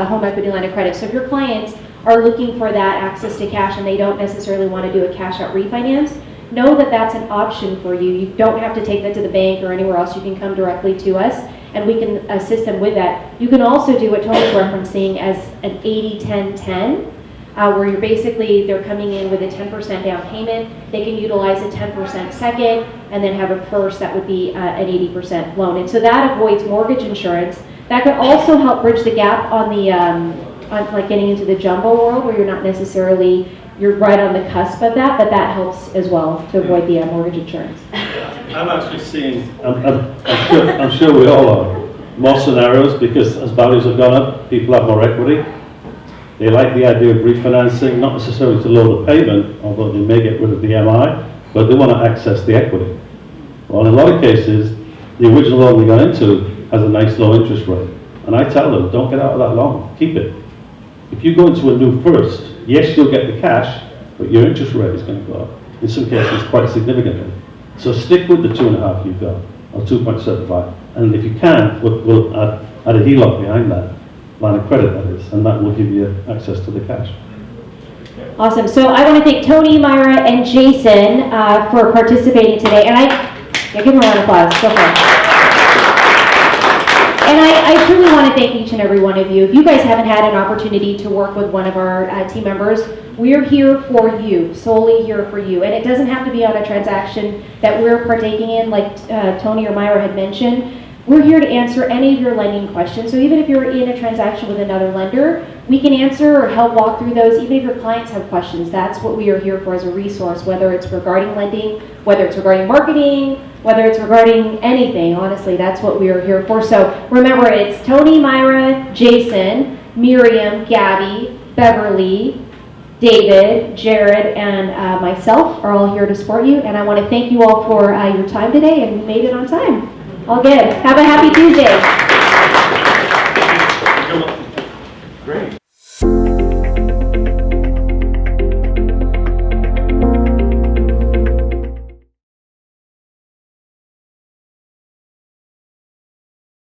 home equity line of credit. So if your clients are looking for that access to cash and they don't necessarily want to do a cash out refinance, know that that's an option for you. You don't have to take that to the bank or anywhere else. You can come directly to us and we can assist them with that. You can also do what Tony's referencing as an 80-10-10, where they're coming in with a 10% down payment. They can utilize a 10% second and then have a first that would be an 80% loan. And so that avoids mortgage insurance. That could also help bridge the gap on the like getting into the jumbo world where you're right on the cusp of that, but that helps as well to avoid the mortgage insurance. I'm actually seeing, I'm sure we all are. more scenarios, because as values have gone up, people have more equity. They like the idea of refinancing, not necessarily to lower the payment, although they may get rid of the MI, but they want to access the equity. Well, in a lot of cases, the original loan they got into has a nice low interest rate. And I tell them, don't get out of that loan, keep it. If you go into a new first, yes, you'll get the cash, but your interest rate is going to go up. In some cases, quite significantly. So stick with the 2.5 you've got, or 2.75. And if you can, we'll add a HELOC behind that, line of credit that is, and that will give you access to the cash. Awesome. So I want to thank Tony, Myra, and Jason for participating today. And give them a round of applause. Go for it. And I truly want to thank each and every one of you. If you guys haven't had an opportunity to work with one of our team members, we're here for you, solely here for you. And it doesn't have to be on a transaction that we're partaking in, like Tony or Myra had mentioned. We're here to answer any of your lending questions. So even if you're in a transaction with another lender, we can answer or help walk through those. Even if your clients have questions, that's what we are here for as a resource, whether it's regarding lending, whether it's regarding marketing, whether it's regarding anything. Honestly, that's what we are here for. So remember, it's Tony, Myra, Jason, Miriam, Gabby, Beverly, David, Jared, and myself are all here to support you. And I want to thank you all for your time today, and we made it on time. All good. Have a happy Tuesday.